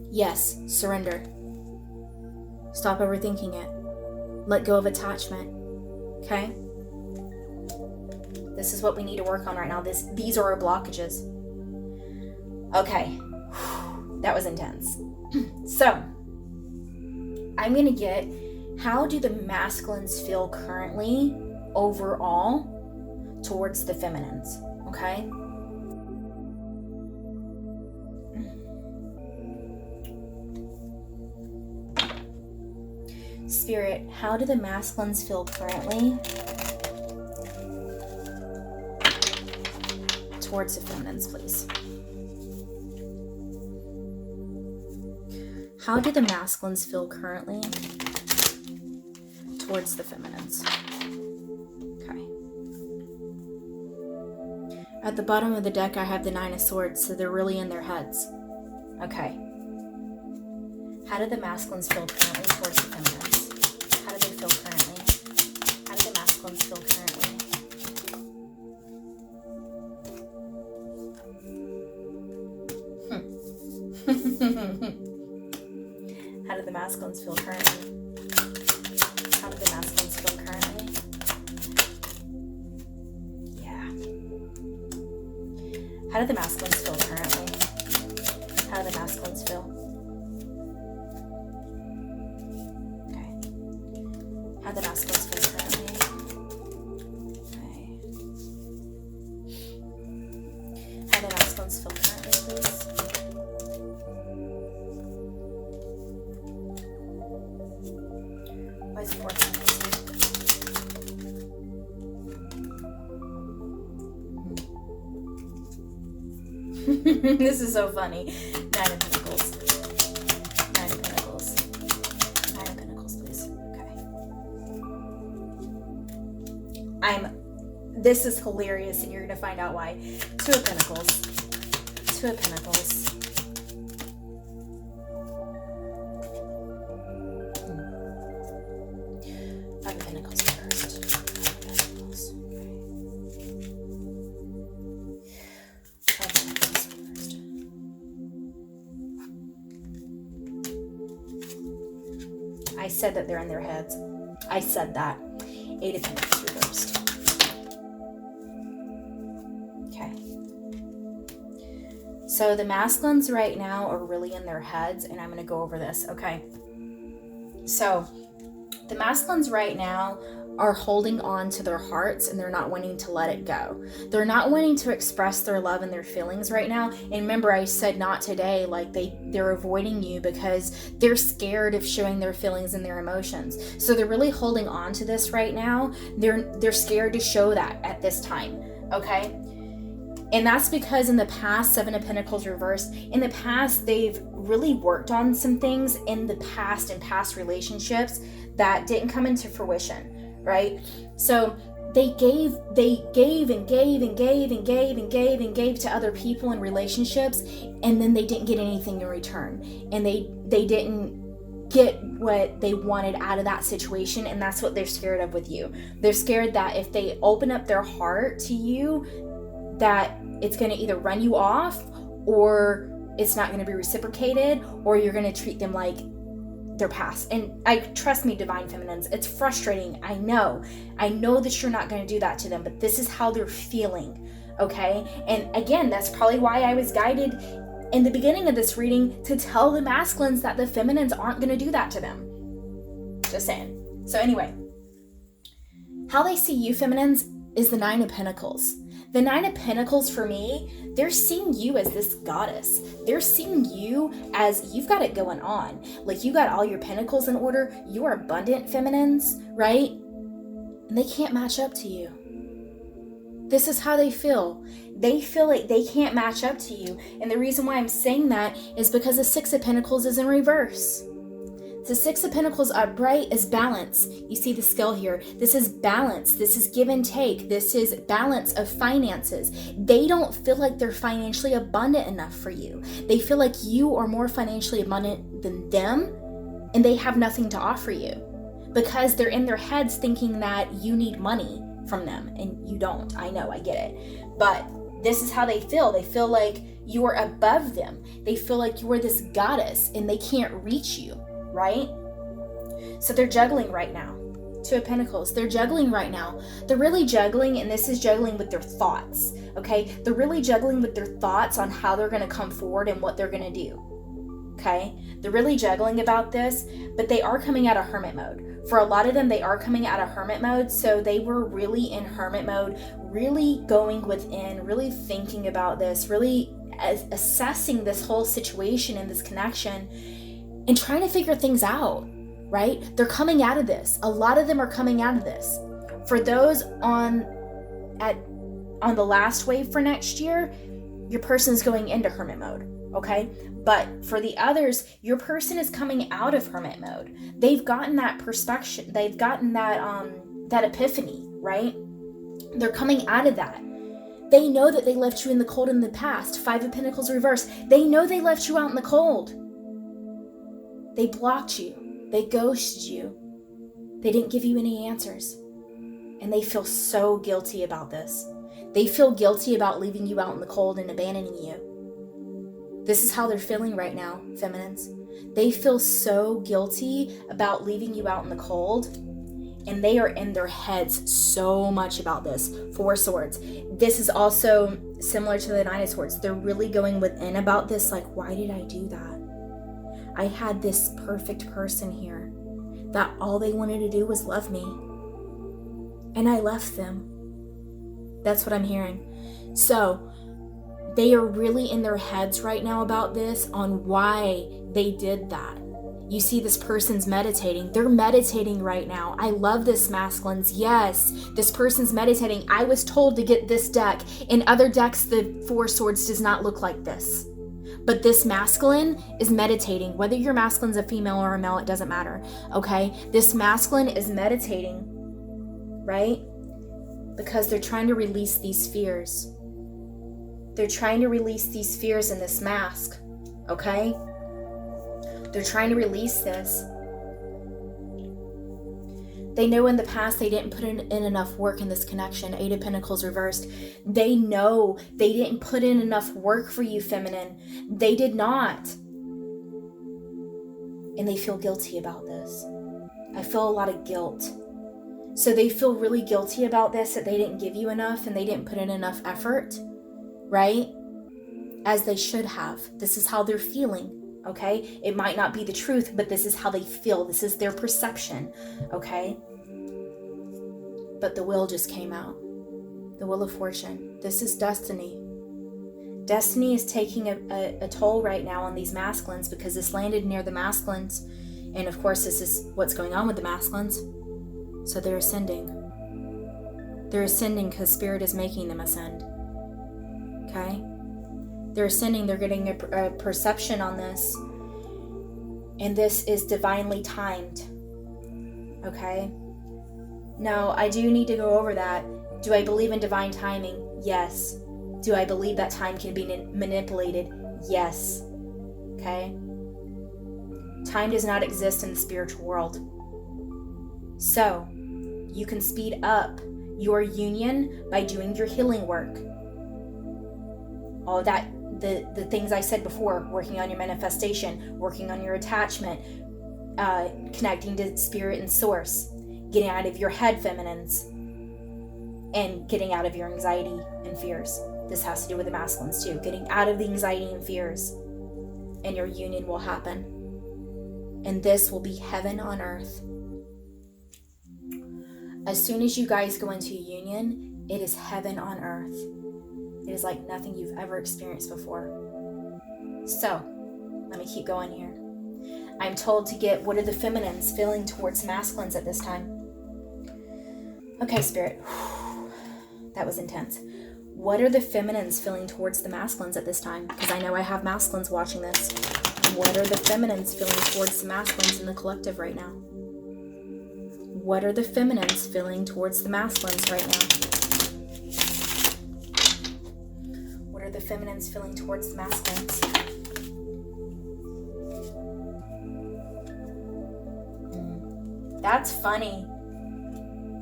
S1: Yes, surrender. Stop overthinking it. Let go of attachment. Okay? This is what we need to work on right now. These are our blockages. Okay. That was intense. So, I'm going to get, how do the masculines feel currently overall towards the feminines? Okay? Spirit, how do the masculines feel currently towards the feminines, please? How do the masculines feel currently towards the feminines? Okay. At the bottom of the deck, I have the Nine of Swords, so they're really in their heads. Okay. How do the masculines feel currently towards the feminines? How do they feel currently? How do the masculines feel currently? How do the masculines feel currently? How do the masculines feel currently? Yeah. How do the masculines feel currently? How do the masculines feel? Okay. How do the masculines feel currently? Okay. How do the masculines feel currently, please? This is so funny. Nine of Pentacles. Nine of Pentacles. Nine of Pentacles, please. Okay. This is hilarious, and you're going to find out why. Two of Pentacles. Two of Pentacles. Five of Pentacles first. Five of Pentacles. Five of Pentacles first. I said that they're in their heads. I said that. Eight of Pentacles reversed. Okay. So the masculines right now are really in their heads, and I'm going to go over this. Okay. So the masculines right now are holding on to their hearts, and they're not wanting to let it go. They're not wanting to express their love and their feelings right now. And remember, I said not today, like they're avoiding you because they're scared of showing their feelings and their emotions. So they're really holding on to this right now. They're scared to show that at this time. Okay. And that's because in the past, Seven of Pentacles reversed, in the past, they've really worked on some things in the past and past relationships that didn't come into fruition, right? So they gave and gave and gave and gave and gave and gave to other people in relationships, and then they didn't get anything in return. And they didn't get what they wanted out of that situation, and that's what they're scared of with you. They're scared that if they open up their heart to you, that it's going to either run you off, or it's not going to be reciprocated, or you're going to treat them like they're past. And trust me, divine feminines, it's frustrating. I know that you're not going to do that to them, but this is how they're feeling. Okay. And again, that's probably why I was guided in the beginning of this reading to tell the masculines that the feminines aren't going to do that to them. Just saying. So anyway, how they see you, feminines, is the Nine of Pentacles. The Nine of Pentacles, for me, they're seeing you as this goddess. They're seeing you as you've got it going on. Like, you got all your pentacles in order. You are abundant, feminines, right? And they can't match up to you. This is how they feel. They feel like they can't match up to you. And the reason why I'm saying that is because the Six of Pentacles is in reverse. The Six of Pentacles upright is balance. You see the scale here. This is balance. This is give and take. This is balance of finances. They don't feel like they're financially abundant enough for you. They feel like you are more financially abundant than them, and they have nothing to offer you because they're in their heads thinking that you need money from them, and you don't. I know, I get it. But this is how they feel. They feel like you are above them. They feel like you are this goddess, and they can't reach you. Right? So they're juggling right now. Two of Pentacles. They're juggling right now. They're really juggling, and this is juggling with their thoughts. Okay? They're really juggling with their thoughts on how they're going to come forward and what they're going to do. Okay? They're really juggling about this, but they are coming out of hermit mode. For a lot of them, they are coming out of hermit mode, so they were really in hermit mode, really going within, really thinking about this, really assessing this whole situation and this connection, and trying to figure things out, right? They're coming out of this. A lot of them are coming out of this. For those on the last wave for next year, your person's going into hermit mode, okay? But for the others, your person is coming out of hermit mode. They've gotten that perspective. They've gotten that epiphany, right? They're coming out of that. They know that they left you in the cold in the past. Five of Pentacles reversed. They know they left you out in the cold. They blocked you. They ghosted you. They didn't give you any answers. And they feel so guilty about this. They feel guilty about leaving you out in the cold and abandoning you. This is how they're feeling right now, feminines. They feel so guilty about leaving you out in the cold. And they are in their heads so much about this. Four Swords. This is also similar to the Nine of Swords. They're really going within about this, like, why did I do that? I had this perfect person here that all they wanted to do was love me. And I left them. That's what I'm hearing. So they are really in their heads right now about this, on why they did that. You see this person's meditating. They're meditating right now. I love this, masculines. Yes, this person's meditating. I was told to get this deck. In other decks, the Four Swords does not look like this. But this masculine is meditating. Whether your masculine's a female or a male, it doesn't matter. Okay? This masculine is meditating, right? Because they're trying to release these fears. They're trying to release these fears in this mask. Okay? They're trying to release this. They know in the past they didn't put in enough work in this connection. Eight of Pentacles reversed. They know they didn't put in enough work for you, feminine. They did not. And they feel guilty about this. I feel a lot of guilt. So they feel really guilty about this, that they didn't give you enough and they didn't put in enough effort, right? As they should have. This is how they're feeling. Okay? It might not be the truth, but this is how they feel. This is their perception. Okay? But the wheel just came out. The Wheel of Fortune. This is destiny. Destiny is taking a toll right now on these masculines because this landed near the masculines. And of course, this is what's going on with the masculines. So they're ascending. They're ascending because Spirit is making them ascend. Okay? They're ascending, they're getting a perception on this. And this is divinely timed. Okay? Now, I do need to go over that. Do I believe in divine timing? Yes. Do I believe that time can be manipulated? Yes. Okay? Time does not exist in the spiritual world. So, you can speed up your union by doing your healing work. All that, the things I said before, working on your manifestation, working on your attachment, connecting to spirit and source, getting out of your head, feminines, and getting out of your anxiety and fears. This has to do with the masculines too. Getting out of the anxiety and fears, and your union will happen. And this will be heaven on earth. As soon as you guys go into union It is heaven on earth. It is like nothing you've ever experienced before. So, let me keep going here. I'm told to get, what are the feminines feeling towards masculines at this time? Okay, Spirit. That was intense. What are the feminines feeling towards the masculines at this time? Because I know I have masculines watching this. What are the feminines feeling towards the masculines in the collective right now? What are the feminines feeling towards the masculines right now? What are the feminines feeling towards the masculines? That's funny.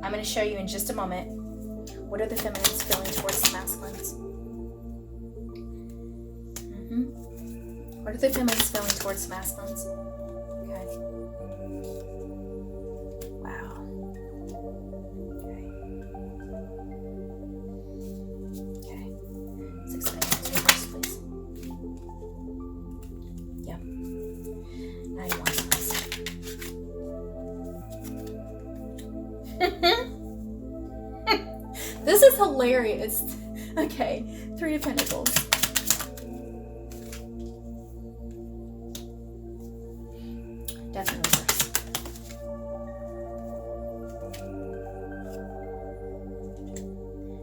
S1: I'm going to show you in just a moment. What are the feminines feeling towards the masculines? What are the feminines feeling towards the masculines? Okay. Wow. Okay. 6 of Pentacles reverse, please. Yep. 9 of Wands, please. This is hilarious. Okay, 3 of Pentacles. Definitely reverse.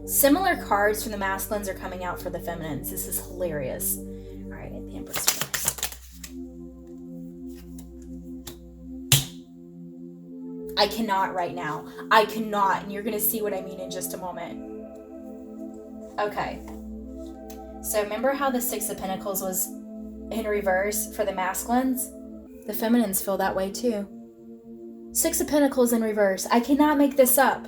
S1: Similar cards from the masculines are coming out for the feminines. This is hilarious. All right, the Empress reverse. I cannot right now. I cannot, and you're going to see what I mean in just a moment. Okay. So remember how the 6 of Pentacles was in reverse for the masculines? The feminines feel that way too. 6 of Pentacles in reverse. I cannot make this up.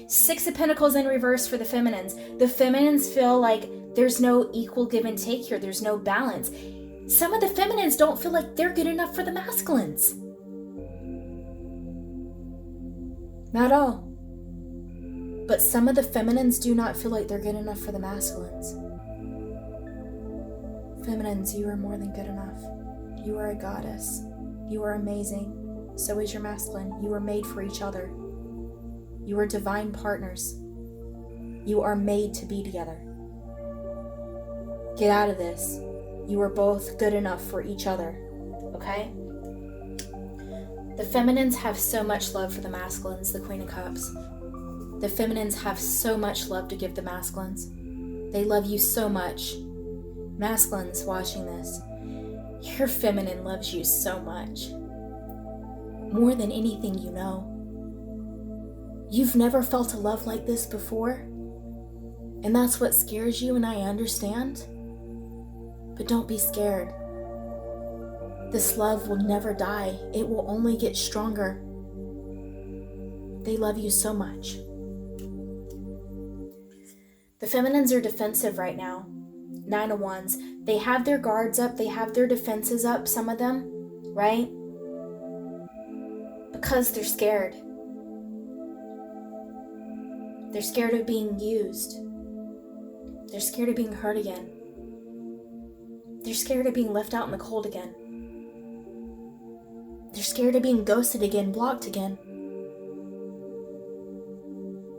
S1: 6 of Pentacles in reverse for the feminines. The feminines feel like there's no equal give and take here. There's no balance. Some of the feminines don't feel like they're good enough for the masculines. Not all. But some of the feminines do not feel like they're good enough for the masculines. Feminines, you are more than good enough. You are a goddess. You are amazing. So is your masculine. You are made for each other. You are divine partners. You are made to be together. Get out of this. You are both good enough for each other. Okay? The feminines have so much love for the masculines, the Queen of Cups. The feminines have so much love to give the masculines. They love you so much. Masculines watching this, your feminine loves you so much. More than anything you know. You've never felt a love like this before. And that's what scares you, and I understand. But don't be scared. This love will never die. It will only get stronger. They love you so much. The feminines are defensive right now. 9 of Wands. They have their guards up. They have their defenses up, some of them, right? Because they're scared. They're scared of being used. They're scared of being hurt again. They're scared of being left out in the cold again. They're scared of being ghosted again, blocked again.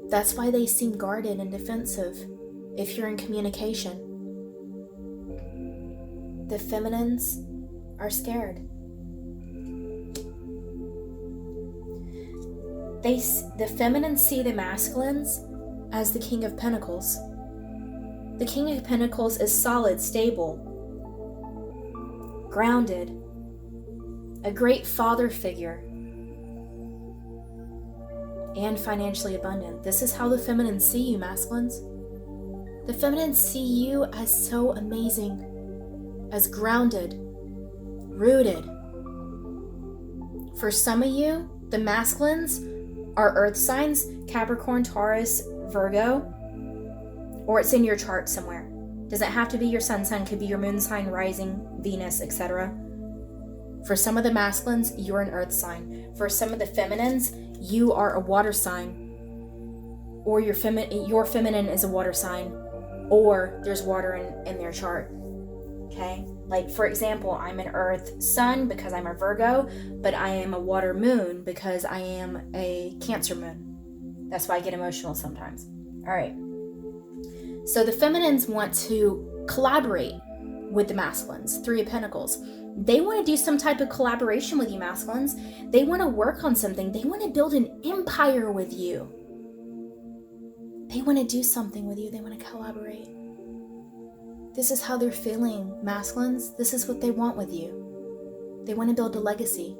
S1: That's why they seem guarded and defensive if you're in communication. The feminines are scared. The feminines see the masculines as the King of Pentacles. The King of Pentacles is solid, stable, grounded, a great father figure, and financially abundant. This is how the feminines see you, masculines. The feminines see you as so amazing, as grounded, rooted. For some of you, the masculines are earth signs, Capricorn, Taurus, Virgo, or it's in your chart somewhere. Doesn't have to be your sun sign, could be your moon sign, rising, Venus, etc. For some of the masculines, you're an earth sign. For some of the feminines, you are a water sign, or your feminine is a water sign, or there's water in their chart. Okay? Like, for example, I'm an earth sun because I'm a Virgo, but I am a water moon because I am a Cancer moon. That's why I get emotional sometimes. All right. So the feminines want to collaborate with the masculines. 3 of Pentacles. They want to do some type of collaboration with you, masculines. They want to work on something. They want to build an empire with you. They want to do something with you. They want to collaborate. This is how they're feeling, masculines. This is what they want with you. They want to build a legacy.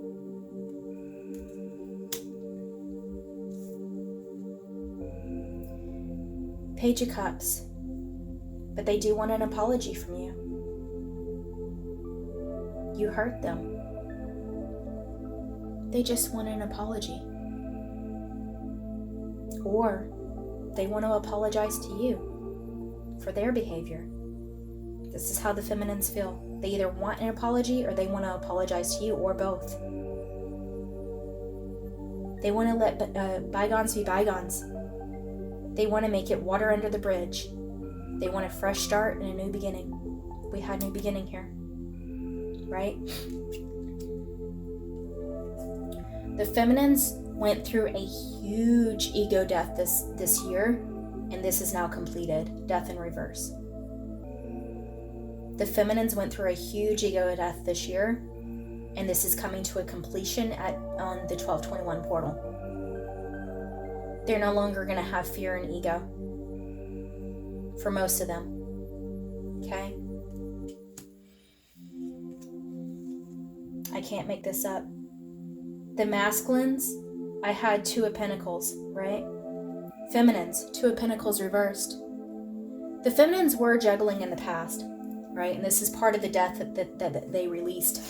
S1: Page of Cups. But they do want an apology from you. You hurt them. They just want an apology. Or they want to apologize to you for their behavior. This is how the feminines feel. They either want an apology or they want to apologize to you, or both. They want to let bygones be bygones. They want to make it water under the bridge. They want a fresh start and a new beginning. We had new beginning here, right? The feminines went through a huge ego death this year, and this is now completed. Death in reverse. The feminines went through a huge ego death this year, and this is coming to a completion on the 1221 portal. They're no longer going to have fear and ego. For most of them. Okay? I can't make this up. The masculines, I had 2 of Pentacles, right? Feminines, 2 of Pentacles reversed. The feminines were juggling in the past, right? And this is part of the death that they released.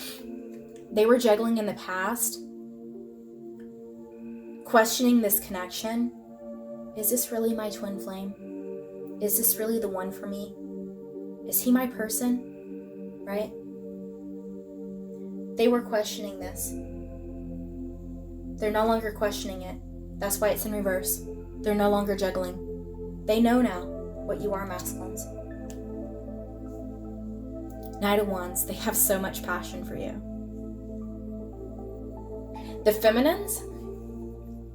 S1: They were juggling in the past, questioning this connection. Is this really my twin flame? Is this really the one for me? Is he my person? Right? They were questioning this. They're no longer questioning it. That's why it's in reverse. They're no longer juggling. They know now what you are, masculines. Knight of Wands, they have so much passion for you. The feminines,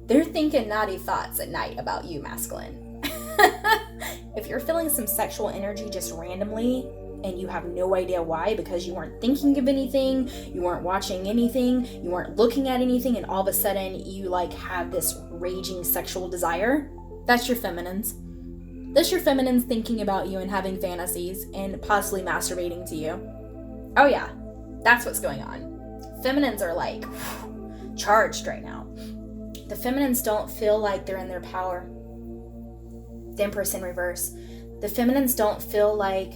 S1: they're thinking naughty thoughts at night about you, masculine. If you're feeling some sexual energy just randomly and you have no idea why, because you weren't thinking of anything, you weren't watching anything, you weren't looking at anything, and all of a sudden you have this raging sexual desire, that's your feminines. That's your feminines thinking about you and having fantasies and possibly masturbating to you. Oh yeah, that's what's going on. Feminines are charged right now. The feminines don't feel like they're in their power. The Empress in reverse. The feminines don't feel like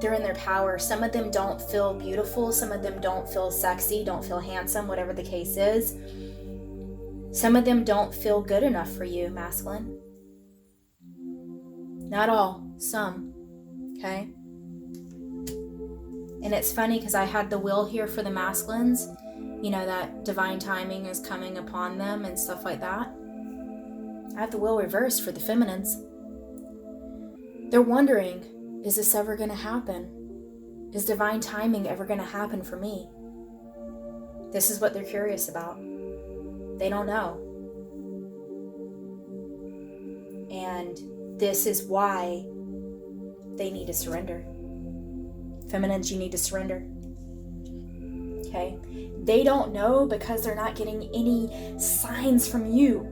S1: they're in their power. Some of them don't feel beautiful. Some of them don't feel sexy, don't feel handsome, whatever the case is. Some of them don't feel good enough for you, masculine. Not all, some. Okay? And it's funny because I had the Wheel here for the masculines. You know, that divine timing is coming upon them and stuff like that. I have the Wheel reversed for the feminines. They're wondering, is this ever going to happen? Is divine timing ever going to happen for me? This is what they're curious about. They don't know. And this is why they need to surrender. Feminines, you need to surrender. Okay? They don't know because they're not getting any signs from you.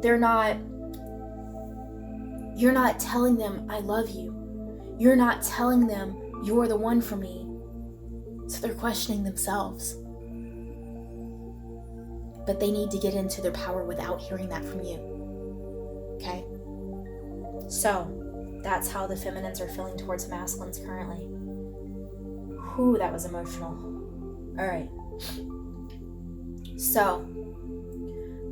S1: You're not telling them, I love you. You're not telling them, you're the one for me. So they're questioning themselves. But they need to get into their power without hearing that from you. Okay? So, that's how the feminines are feeling towards masculines currently. Whew, that was emotional. All right. So,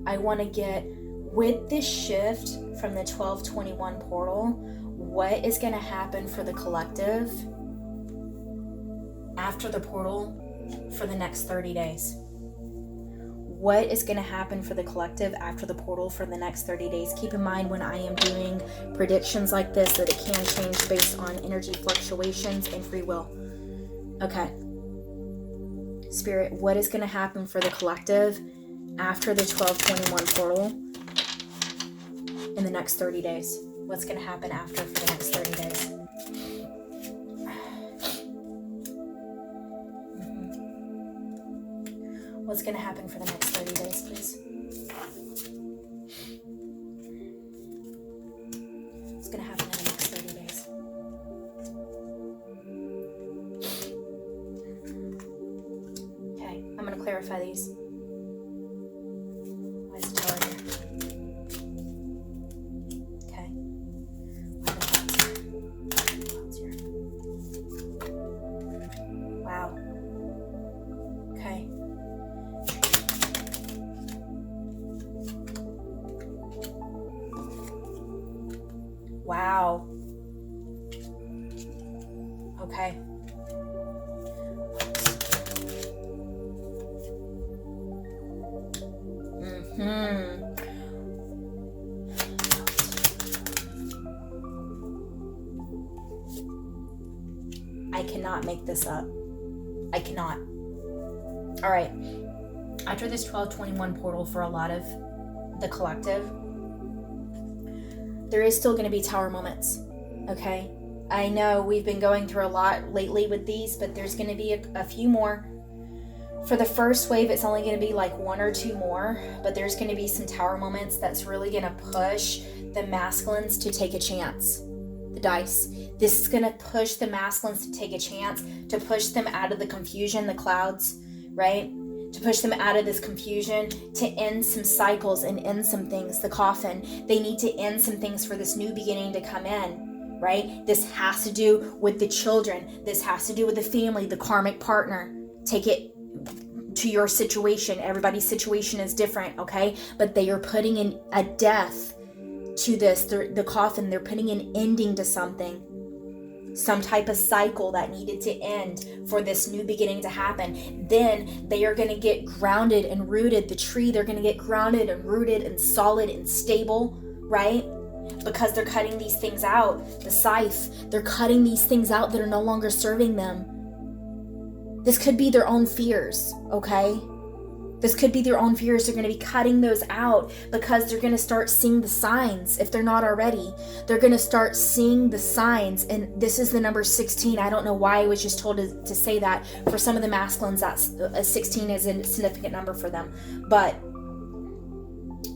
S1: I want to get, with this shift from the 1221 portal, what is going to happen for the collective after the portal for the next 30 days? What is going to happen for the collective after the portal for the next 30 days? Keep in mind when I am doing predictions like this that it can change based on energy fluctuations and free will. Okay. Spirit, what is going to happen for the collective after the 1221 portal in the next 30 days? What's going to happen after for the next 30 days? What's going to happen for the next 30 days, please? What's going to happen in the next 30 days? Okay, I'm going to clarify these. Why is it telling you? Okay. Why the clouds here? Wow. Okay. Wow. Okay. I cannot make this up. I cannot. All right. After this 12/21 portal for a lot of the collective, there is still going to be tower moments. Okay? I know we've been going through a lot lately with these, but there's going to be a few more. For the first wave, it's only going to be like 1 or 2 more, but there's going to be some tower moments that's really going to push the masculines to take a chance. The dice. This is going to push the masculines to take a chance, to push them out of the confusion, the clouds, right? To push them out of this confusion, to end some cycles and end some things. The coffin. They need to end some things for this new beginning to come in, right? This has to do with the children. This has to do with the family, the karmic partner. Take it to your situation. Everybody's situation is different, okay? But they are putting in a death to this, the coffin. They're putting an ending to something, some type of cycle that needed to end for this new beginning to happen. Then they are going to get grounded and rooted. The tree, they're going to get grounded and rooted and solid and stable, right? Because they're cutting these things out. The scythe, they're cutting these things out that are no longer serving them. This could be their own fears, okay? This could be their own fears. They're going to be cutting those out because they're going to start seeing the signs. If they're not already, they're going to start seeing the signs. And this is the number 16. I don't know why I was just told to say that. For some of the masculines, that's 16 is a significant number for them. But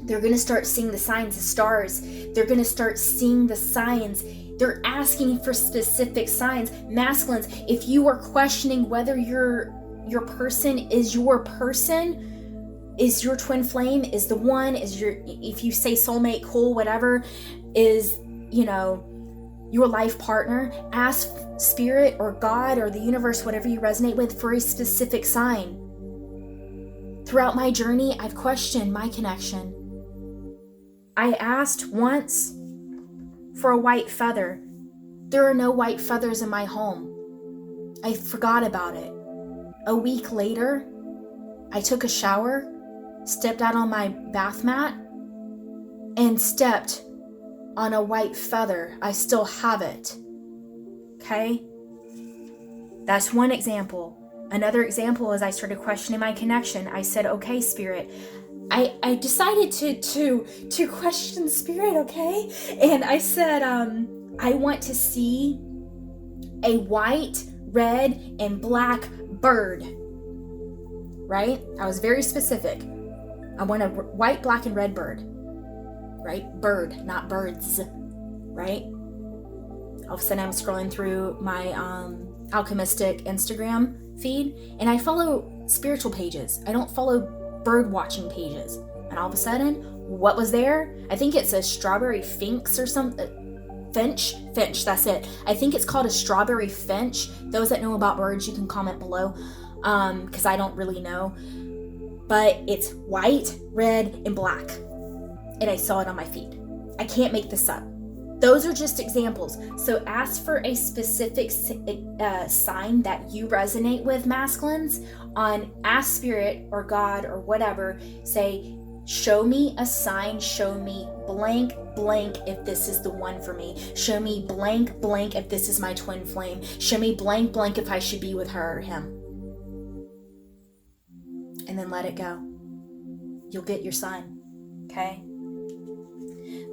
S1: they're going to start seeing the signs, the stars. They're going to start seeing the signs. They're asking for specific signs. Masculines, if you are questioning whether your person is your person, is your twin flame, is the one, is your, if you say soulmate, cool, whatever, is, your life partner, ask spirit or God or the universe, whatever you resonate with, for a specific sign. Throughout my journey, I've questioned my connection. I asked once for a white feather. There are no white feathers in my home. I forgot about it. A week later, I took a shower, stepped out on my bath mat, and stepped on a white feather. I still have it. Okay? That's one example. Another example is I started questioning my connection. I said, okay, spirit, I decided to question spirit, okay? And I said, I want to see a white, red, and black bird, right? I was very specific. I want a white, black, and red bird, right? Bird, not birds, right? All of a sudden I'm scrolling through my alchemistic Instagram feed, and I follow spiritual pages. I don't follow bird watching pages. And all of a sudden, what was there? I think it's a strawberry finch or something. Finch, that's it. I think it's called a strawberry finch. Those that know about birds, you can comment below, because I don't really know. But it's white, red, and black. And I saw it on my feed. I can't make this up. Those are just examples. So ask for a specific sign that you resonate with, masculines. Ask spirit or God or whatever. Say, show me a sign. Show me blank, blank if this is the one for me. Show me blank, blank if this is my twin flame. Show me blank, blank if I should be with her or him. And then let it go. You'll get your sign. Okay?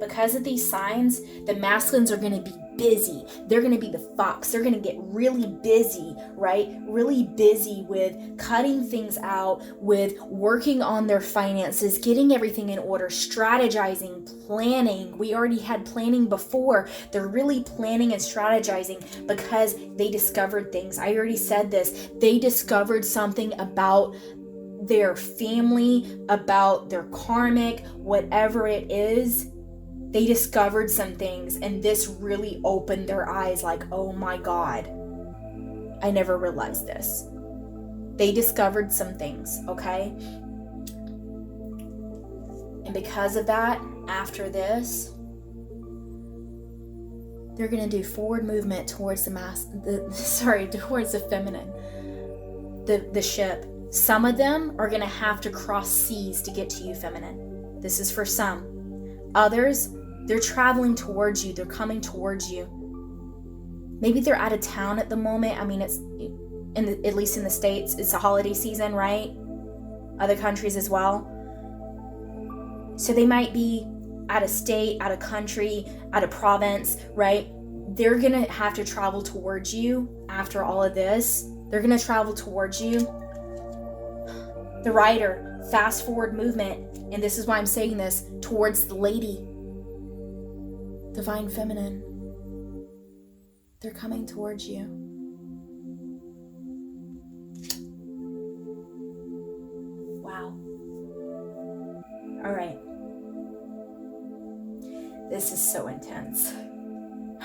S1: Because of these signs, the masculines are going to be busy. They're going to be the fox. They're going to get really busy, right? Really busy with cutting things out, with working on their finances, getting everything in order, strategizing, planning. We already had planning before. They're really planning and strategizing because they discovered things. I already said this. They discovered something about their family, about their karmic, whatever it is. They discovered some things, and this really opened their eyes like, oh my God, I never realized this. They discovered some things, okay? And because of that, after this, they're going to do forward movement towards towards the feminine, the ship. Some of them are going to have to cross seas to get to you, feminine. This is for some. Others, they're traveling towards you. They're coming towards you. Maybe they're out of town at the moment. I mean, it's at least in the States, it's a holiday season, right? Other countries as well. So they might be out of state, out of country, out of province, right? They're going to have to travel towards you after all of this. They're going to travel towards you. The rider, fast forward movement, and this is why I'm saying this, towards the lady. Divine feminine. They're coming towards you. Wow. All right. This is so intense.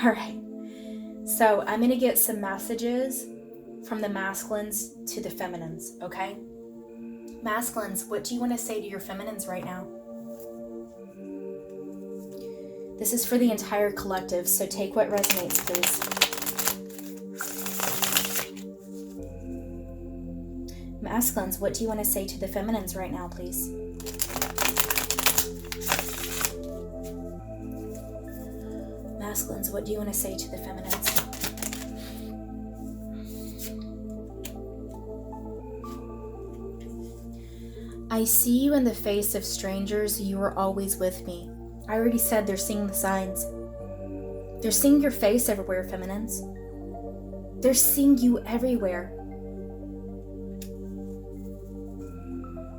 S1: All right. So I'm going to get some messages from the masculines to the feminines, okay? Masculines, what do you want to say to your feminines right now? This is for the entire collective, so take what resonates, please. Masculines, what do you want to say to the feminines right now, please? Masculines, what do you want to say to the feminines? I see you in the face of strangers. You are always with me. I already said they're seeing the signs. They're seeing your face everywhere, feminines. They're seeing you everywhere.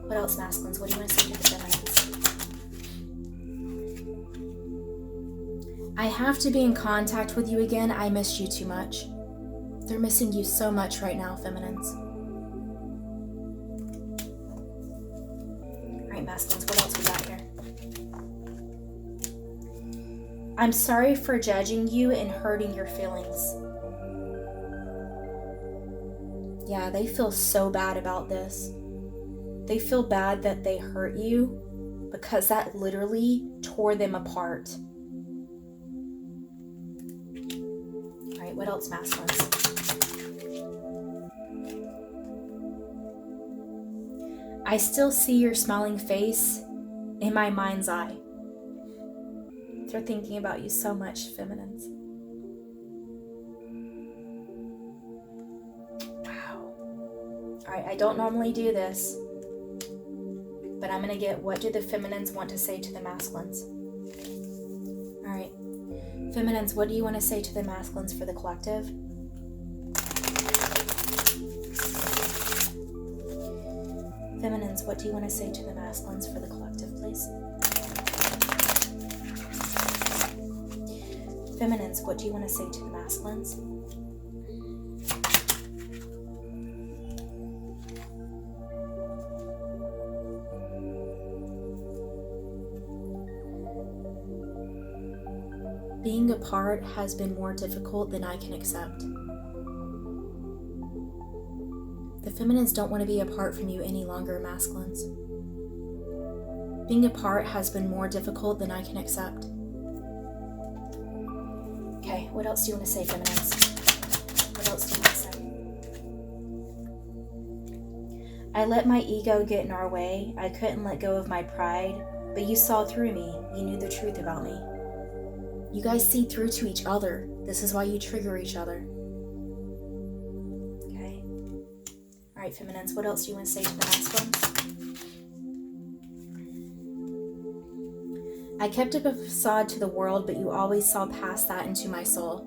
S1: What else, masculines? What do you want to say to the feminines? I have to be in contact with you again. I missed you too much. They're missing you so much right now, feminines. All right, masculines, what else we got here? I'm sorry for judging you and hurting your feelings. Yeah, they feel so bad about this. They feel bad that they hurt you because that literally tore them apart. All right, what else, masculines? I still see your smiling face in my mind's eye. They're thinking about you so much, feminines. Wow. All right, I don't normally do this, but I'm going to get what do the feminines want to say to the masculines. All right. Feminines, what do you want to say to the masculines for the collective? Feminines, what do you want to say to the masculines for the collective, please? Feminines, what do you want to say to the masculines? Being apart has been more difficult than I can accept. The feminines don't want to be apart from you any longer, masculines. Being apart has been more difficult than I can accept. Okay, what else do you want to say, feminines? What else do you want to say? I let my ego get in our way. I couldn't let go of my pride, but you saw through me. You knew the truth about me. You guys see through to each other. This is why you trigger each other. Okay. All right, feminines, what else do you want to say to the masculines? I kept up a facade to the world, but you always saw past that into my soul.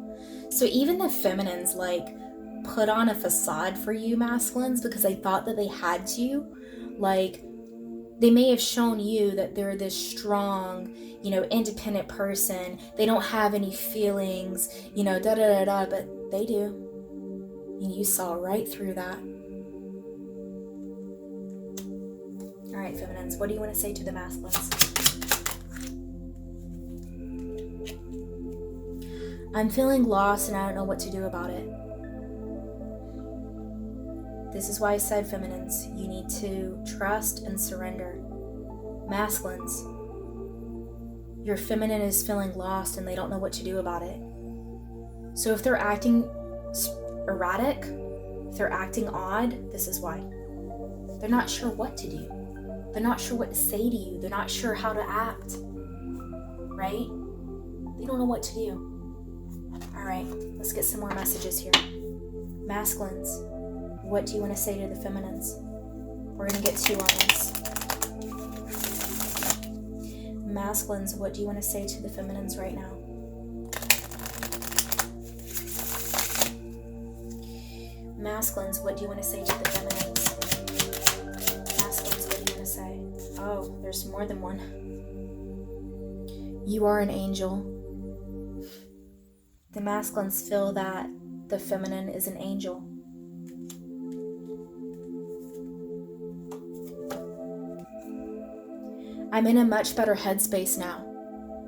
S1: So even the feminines like put on a facade for you masculines because they thought that they had to. Like, they may have shown you that they're this strong, independent person. They don't have any feelings, but they do. And you saw right through that. All right, feminines, what do you want to say to the masculines? I'm feeling lost and I don't know what to do about it. This is why I said, feminines, you need to trust and surrender. Masculines, your feminine is feeling lost and they don't know what to do about it. So if they're acting erratic, if they're acting odd, this is why. They're not sure what to do. They're not sure what to say to you. They're not sure how to act, right? They don't know what to do. All right, let's get some more messages here. Masculines, what do you want to say to the feminines? We're going to get 2 on this. Masculines, what do you want to say to the feminines right now? Masculines, what do you want to say to the feminines? Masculines, what do you want to say? Oh, there's more than one. You are an angel. The masculines feel that the feminine is an angel. I'm in a much better headspace now.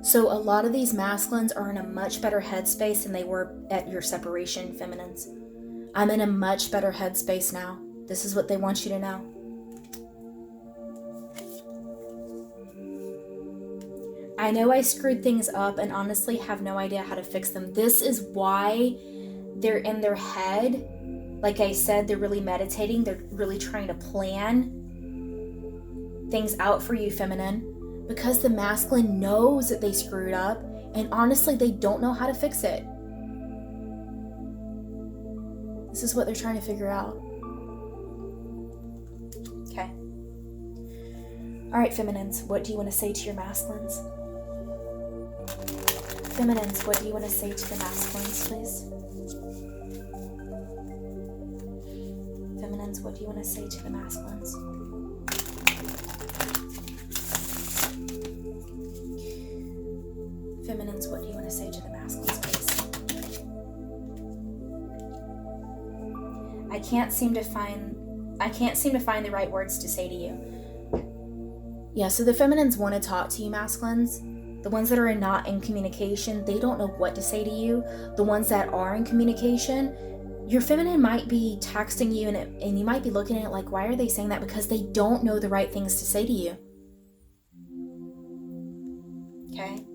S1: So a lot of these masculines are in a much better headspace than they were at your separation, feminines. I'm in a much better headspace now. This is what they want you to know. I know I screwed things up and honestly have no idea how to fix them. This is why they're in their head. Like I said, they're really meditating. They're really trying to plan things out for you, feminine, because the masculine knows that they screwed up and honestly they don't know how to fix it. This is what they're trying to figure out. Okay. All right, feminines, what do you want to say to your masculines? Feminines, what do you want to say to the masculines, please? Feminines, what do you want to say to the masculines? Feminines, what do you want to say to the masculines, please? I can't seem to find the right words to say to you. Yeah, so the feminines want to talk to you, masculines. The ones that are not in communication, they don't know what to say to you. The ones that are in communication, your feminine might be texting you and you might be looking at it like, why are they saying that? Because they don't know the right things to say to you. Okay?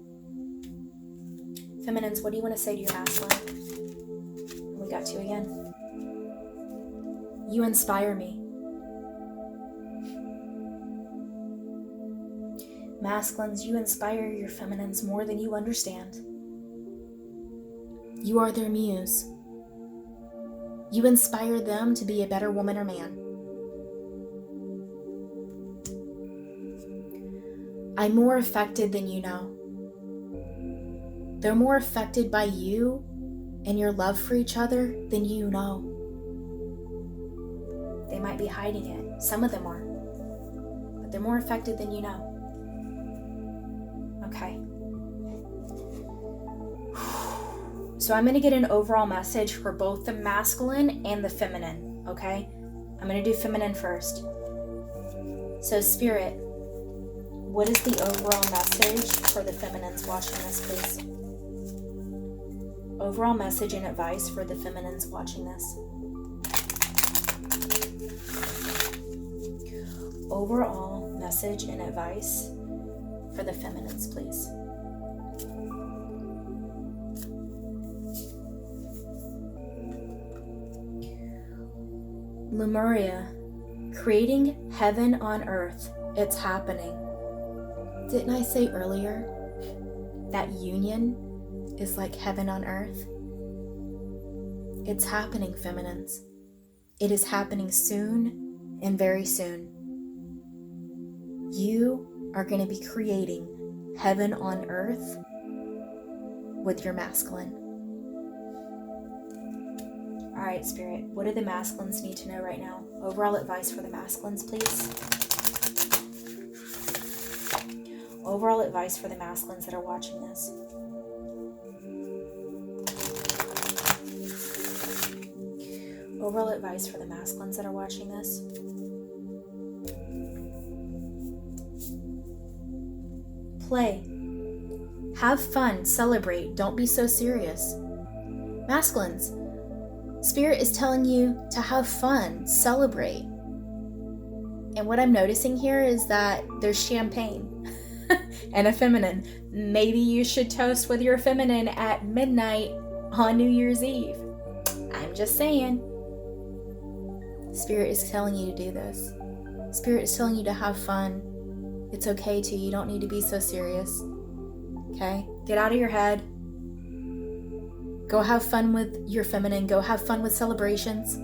S1: Feminines, what do you want to say to your masculine? We got 2 again. You inspire me. Masculines, you inspire your feminines more than you understand. You are their muse. You inspire them to be a better woman or man. I'm more affected than you know. They're more affected by you and your love for each other than you know. They might be hiding it. Some of them are. But they're more affected than you know. Okay. So I'm going to get an overall message for both the masculine and the feminine, okay? I'm going to do feminine first. So Spirit, what is the overall message for the feminines watching this, please? Overall message and advice for the feminines watching this. Overall message and advice for the feminines, please. Lemuria, creating heaven on earth. It's happening. Didn't I say earlier that union is like heaven on earth? It's happening, feminines. It is happening soon and very soon. You are going to be creating heaven on earth with your masculine. All right, Spirit, what do the masculines need to know right now? Overall advice for the masculines, please. Overall advice for the masculines that are watching this. Overall advice for the masculines that are watching this. Play. Have fun. Celebrate. Don't be so serious. Masculines, Spirit is telling you to have fun. Celebrate. And what I'm noticing here is that there's champagne and a feminine. Maybe you should toast with your feminine at midnight on New Year's Eve. I'm just saying. Spirit is telling you to do this. Spirit is telling you to have fun. It's okay to. You don't need to be so serious. Okay? Get out of your head. Go have fun with your feminine. Go have fun with celebrations.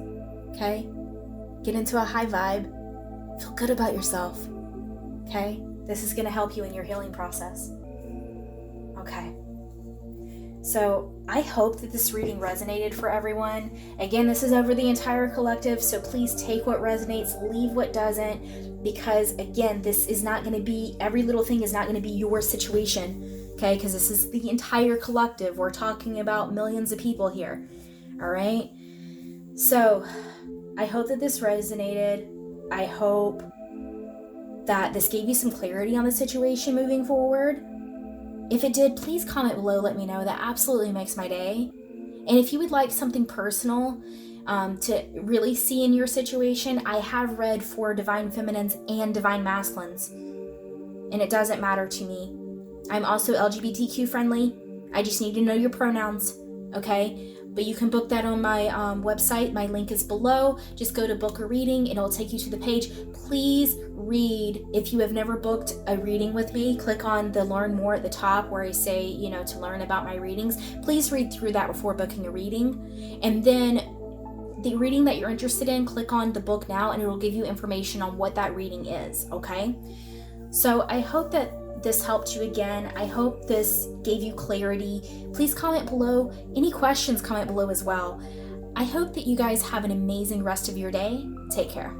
S1: Okay? Get into a high vibe. Feel good about yourself. Okay? This is going to help you in your healing process. Okay. So I hope that this reading resonated for everyone. Again, this is over the entire collective, so please take what resonates, leave what doesn't, because again, this is not going to be, every little thing is not going to be your situation, okay? Because this is the entire collective. We're talking about millions of people here, all right? So I hope that this resonated. I hope that this gave you some clarity on the situation moving forward. If it did, please comment below, let me know. That absolutely makes my day. And if you would like something personal to really see in your situation, I have read for divine feminines and divine masculines. And it doesn't matter to me. I'm also LGBTQ friendly. I just need to know your pronouns, okay? But you can book that on my website. My link is below. Just go to book a reading and it'll take you to the page. Please read. If you have never booked a reading with me, click on the learn more at the top where I say, to learn about my readings. Please read through that before booking a reading. And then the reading that you're interested in, click on the book now and it'll give you information on what that reading is, okay? So I hope that this helped you again. I hope this gave you clarity. Please comment below. Any questions, comment below as well. I hope that you guys have an amazing rest of your day. Take care.